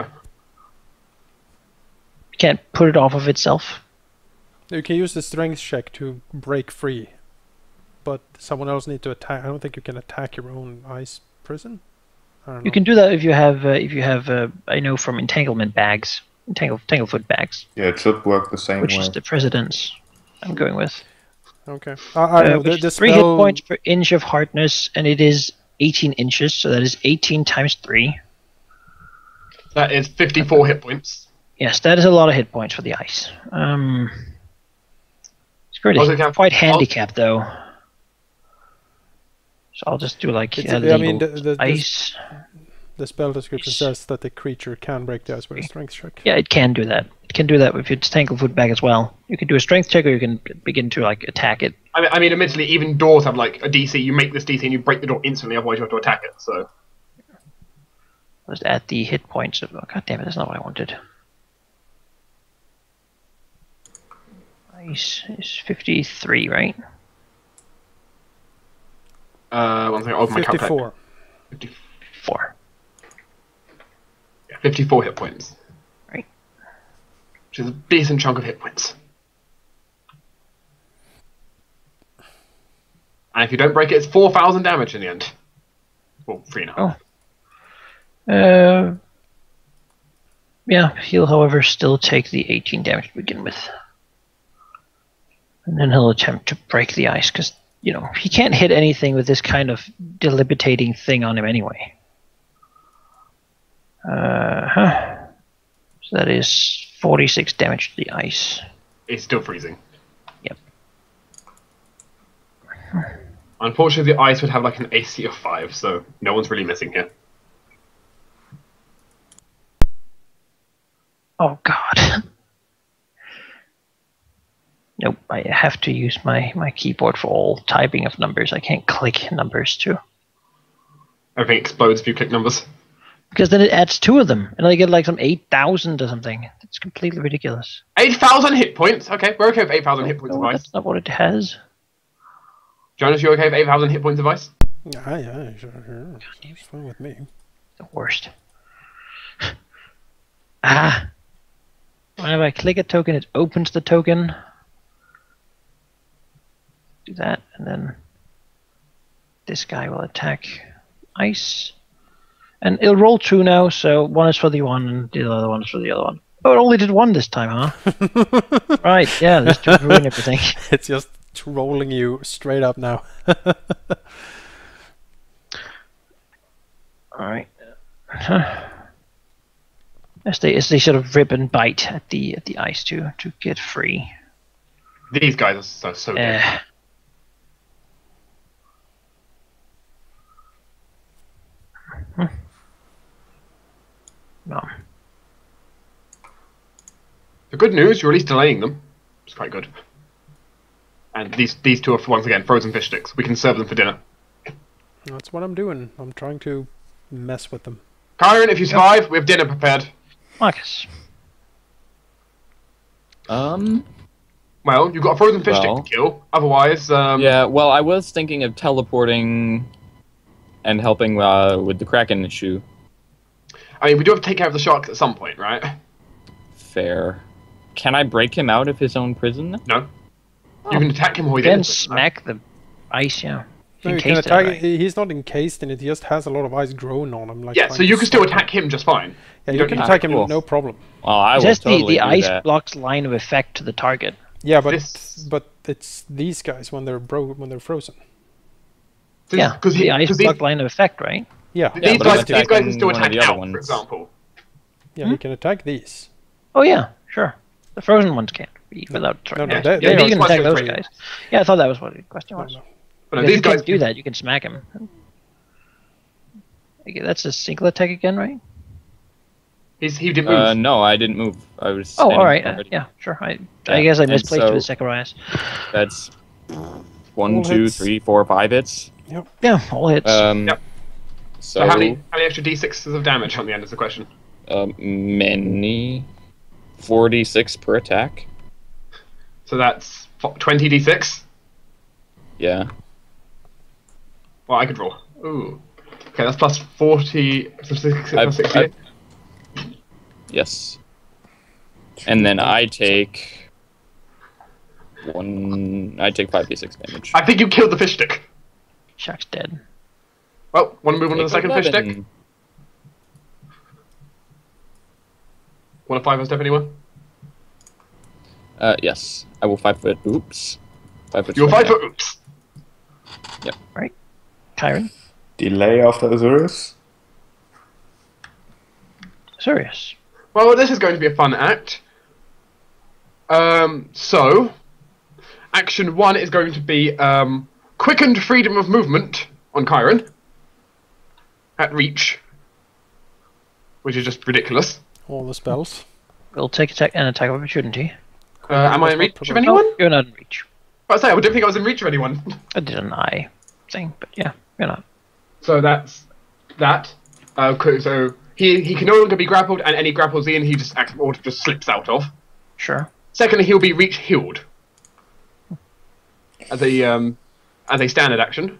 You can't put it off of itself. You can use the strength check to break free, but someone else needs to attack. I don't think you can attack your own ice prison. I don't know. You can do that if you have I know from entanglement bags, tanglefoot bags, Yeah, it should work the same which way. is the precedence I'm going with. Okay. I know Which the is 3 hit spell. points per inch of hardness, and it is 18 inches, so that is 18 times 3. That is 54 hit points. Yes, that is a lot of hit points for the ice. It's pretty Also, can- quite handicapped though. So I'll just do like It's- legal I mean, the ice. The spell description Ice. says that the creature can break the ice with a strength check. Yeah, it can do that. It can do that with its tanglefoot bag as well. You can do a strength check, or you can begin to like attack it. I mean, admittedly, even doors have like a DC. You make this DC and you break the door instantly, otherwise you have to attack it. So Just add the hit points of. Oh, God damn it! That's not what I wanted. Ice is 53, right? one second, I'll open my calculator. 54. 4. Yeah, 54 hit points. Right. Which is a decent chunk of hit points. And if you don't break it, it's 4,000 damage in the end. Well, 3.5. Oh. Yeah, he'll, however, still take the 18 damage to begin with. And then he'll attempt to break the ice, because, you know, he can't hit anything with this kind of debilitating thing on him anyway. So that is 46 damage to the ice. It's still freezing. Yep. Unfortunately, the ice would have like an AC of 5, so no one's really missing here. Oh, God. Nope, I have to use my keyboard for all typing of numbers. I can't click numbers too. Everything explodes if you click numbers. Because then it adds 2 of them, and I get like some 8,000 or something. It's completely ridiculous. 8,000 hit points? Okay, we're okay with 8,000 hit points No, of ice. that's not what it has. Jonas, you okay with 8,000 hit points of ice? Yeah, sure. It's fine with me. The worst. Ah! Whenever I click a token, it opens the token. Do that, and then this guy will attack ice. And it'll roll 2 now, so 1 is for the one, and the other one is for the other one. Oh, it only did 1 this time, huh? Right, yeah, let's just ruin everything. It's just trolling you straight up now. Alright. As they sort of rip and bite at the ice to get free. These guys are so dead. The good news, you're at least delaying them. It's quite good. And these two are, once again, frozen fish sticks. We can serve them for dinner. That's what I'm doing. I'm trying to mess with them. Kyron, if you survive, we have dinner prepared. Marcus. Well, you've got a frozen fish stick to kill. Otherwise, Yeah, well, I was thinking of teleporting and helping with the Kraken issue. I mean, we do have to take care of the sharks at some point, right? Fair. Can I break him out of his own prison? No. You can attack him while he's Then in it, smack the ice, yeah. No, you can attack. He's not encased in it. He just has a lot of ice growing on him. Like yeah, so you can still attack him just fine. Yeah, you can attack him, no problem. Well, I will totally the ice that. blocks line of effect to the target. Yeah, but it's these guys when they're frozen. Yeah, because the ice block line of effect, right? Yeah. These guys can still attack out, for example. Yeah, you can attack these. Oh yeah, sure. The frozen ones can't be without trying. No, you can attack those guys. Yeah, I thought that was what the question was. But if you guys do that, you can smack him. Okay, that's a single attack again, right? He didn't move. No, I didn't move. I was. Oh, all right. Yeah, sure. I guess I misplaced so with Zacharias. That's 1, 2, 3, 4, 5 hits. Yep. Yeah, all hits. Yep. So how many extra d6s of damage on the end is the question? Many. 46 per attack. So that's 20 d6. Yeah. Well, I could roll. Ooh. Okay, that's plus 40. Plus 60. Yes. And then I take 5d6 damage. I think you killed the fish stick. Shark's dead. Well, want to move on to the second fish stick? Want to 5-foot step anyone? Yes. I will 5-foot. Oops. 5-foot. You're 5-foot. Oops. Yep. Right. Kyron. Delay after Azurius. Serious. Well, this is going to be a fun act. So, action 1 is going to be quickened freedom of movement on Kyron at reach, which is just ridiculous. All the spells. We'll take an attack of opportunity. Am I in reach of anyone? No, you're not in reach. I say I didn't think I was in reach of anyone. I did an eye thing, but yeah, you're not. So that's that. So he can no longer be grappled, and any grapples in, he just slips out of. Sure. Secondly, he'll be reach healed as a standard action.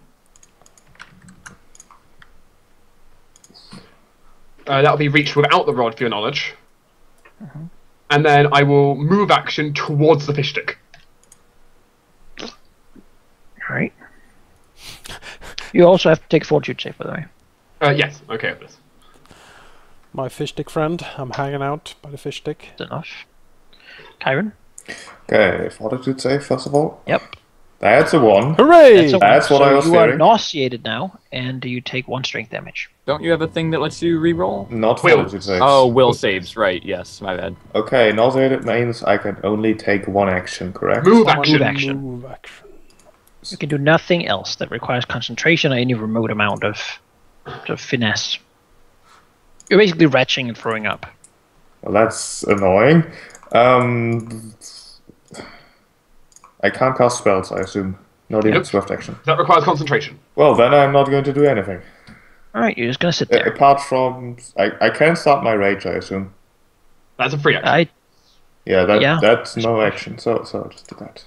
That'll be reached without the rod, for your knowledge. And then I will move action towards the fish stick. Right. You also have to take a fortitude save, by the way. Yes. Okay. My fish stick friend. I'm hanging out by the fish stick. That's enough. Kyron. Okay, fortitude save first of all. Yep. That's a 1. Hooray! That's what I was you fearing. are nauseated now, and you take 1 strength damage. Don't you have a thing that lets you reroll? Not Will. fortitude saves. Oh, will saves. Right. Yes. My bad. Okay, nauseated means I can only take 1 action, correct? Move action. Move action. You can do nothing else that requires concentration or any remote amount of finesse. You're basically retching and throwing up. Well, that's annoying. I can't cast spells, I assume. Not even Nope. swift action. That requires concentration. Well, then I'm not going to do anything. Alright, you're just going to sit there. Apart from... I can start my rage, I assume. That's a free action. That's no action, so I'll just do that.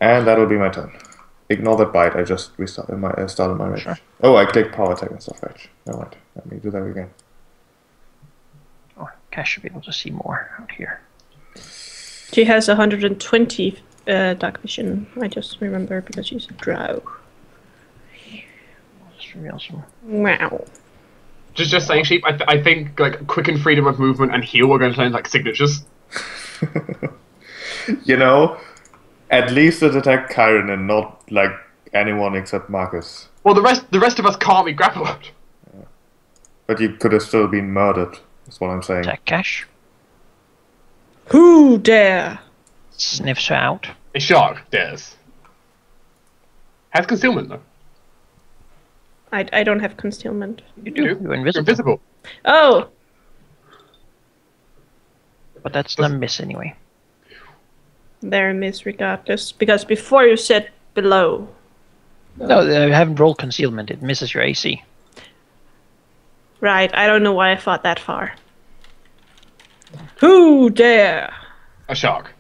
And that'll be my turn. Ignore that bite, I just started my rage. Sure. Oh, I clicked power attack and stuff, rage. Never mind, let me do that again. Oh, Cash should be able to see more out here. She has 120 dark vision. I just remember because she's a drow. Just reveal some. Wow. Just saying, Sheep. I think like quicken freedom of movement and heal are going to sound like signatures. You know, at least it attacked Kyron and not like anyone except Marcus. Well, the rest of us can't be grappled. But you could have still been murdered. That's what I'm saying. Attack Cash. Who dare? Sniffs her out. A shark dares. Has concealment though. I don't have concealment. You do. You're invisible. You're invisible. Oh! but that's not a miss anyway. They're a miss regardless. Because before you said below. No, I haven't rolled concealment. It misses your AC. Right, I don't know why I thought that far. Who dare? A shark.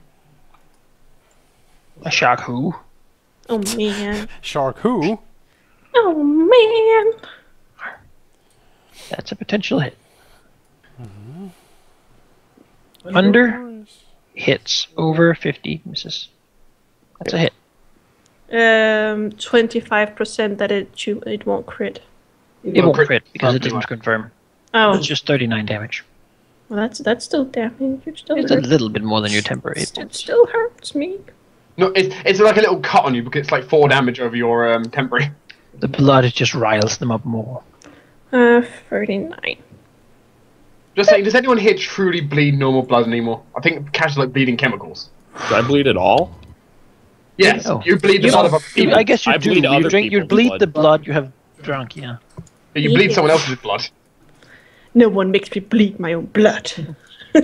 A shark who? Oh man. Shark who? Oh man. That's a potential hit. Under hits. Over 50 misses. That's a hit. 25% that it won't crit. It won't crit because it doesn't confirm. Oh, It's just 39 damage. well, that's still damage. It still It's a hurts. little bit more than your temporary hit It points. still hurts me. No, it's like a little cut on you because it's like 4 damage over your temporary. The blood just riles them up more. 39. Just saying, does anyone here truly bleed normal blood anymore? I think Cash is like bleeding chemicals. Do I bleed at all? Yes, Oh. you bleed the blood of other people. I guess you I do. bleed other You people's bleed blood. the blood you have drunk, yeah. You bleed someone else's blood. No one makes me bleed my own blood.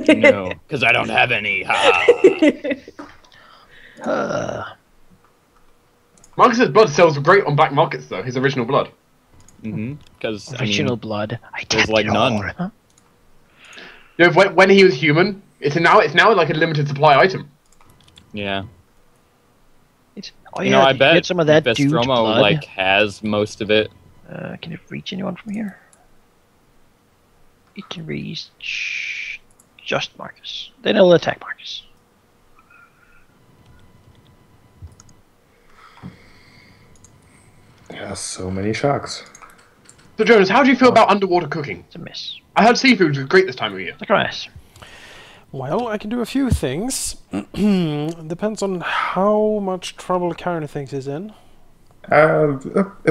No, because I don't have any. Marcus's blood sells great on black markets, though. His original blood. Because Original blood. I there's tapped like it none. all, huh? You know, when he was human, it's now like a limited supply item. yeah. Oh, You yeah, know, I you bet get some of that dude's Vestromo blood. like has most of it. Can it reach anyone from here? It can reach just Marcus. Then it'll attack Marcus. Yeah, so many sharks. So, Jonas, how do you feel about underwater cooking? It's a miss. I heard seafood was great this time of year. Zacharias. Well, I can do a few things. Depends on how much trouble Karen thinks he's in. A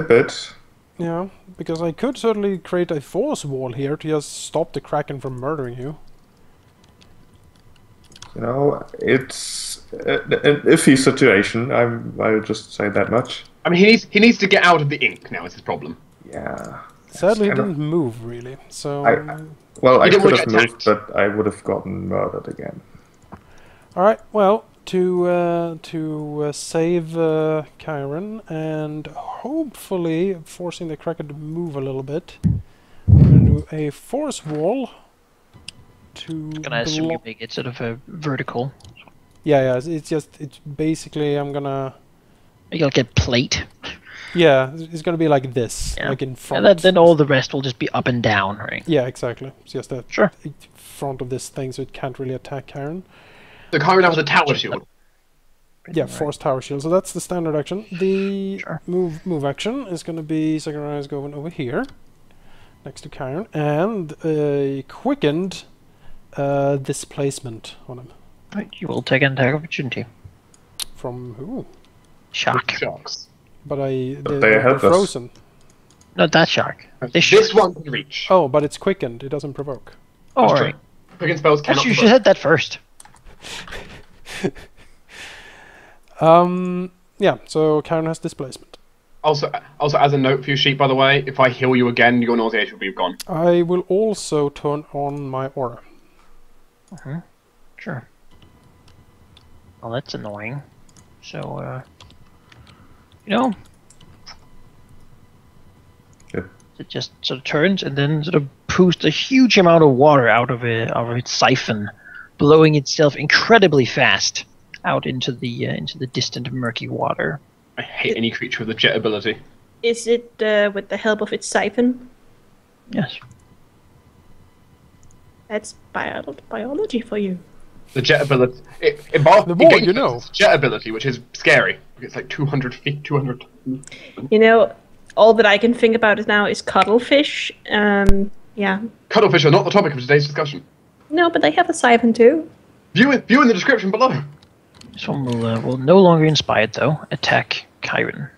bit. Yeah, because I could certainly create a force wall here to just stop the Kraken from murdering you. You know, it's an iffy situation. I'll just say that much. I mean, he needs to get out of the ink now. Is his problem. Yeah. Sadly, he kind of- didn't move really. So, Well, I He didn't could wanna have get moved, attacked. but I would have gotten murdered again. all right. Well, to save Kyron and hopefully forcing the Kraken to move a little bit, I'm gonna do a force wall to. Can I assume you block- make it sort of a vertical? Yeah. It's basically I'm gonna. Maybe like a plate. Yeah, it's gonna be like this, Yeah. like in front. And then all the rest will just be up and down, right? Yeah, exactly. It's just that Sure. front of this thing, so it can't really attack Karen. So Kyron now has a tower shield. Yeah, force tower shield. So that's the standard action. The Sure. move action is going to be Zacharias going over here, next to Karen, and a quickened displacement on him. Right, you will take an attack opportunity. From who? Shark. Sharks. But they they're help us. frozen. Not that shark. This This shark. one can reach. Oh, but it's quickened. It doesn't provoke. Oh, That's alright. true. Quicken spells That's- cannot. You should provoke. have said that first. Yeah. So Karen has displacement. Also, as a note for you, sheep, by the way, if I heal you again, your nauseation will be gone. I will also turn on my aura. Sure. Well, that's annoying. So, Yep. it just sort of turns and then sort of poos a huge amount of water out of its siphon, blowing itself incredibly fast out into the distant murky water. I hate any creature with a jet ability. Is it with the help of its siphon? Yes. That's biology for you. The jet ability. The more you know. Jet ability, which is scary. It's like 200 feet, 200. You know, all that I can think about is now is cuttlefish. Yeah. Cuttlefish are not the topic of today's discussion. No, but they have a siphon too. View in the description below. This one will no longer inspired though. Attack Kyron.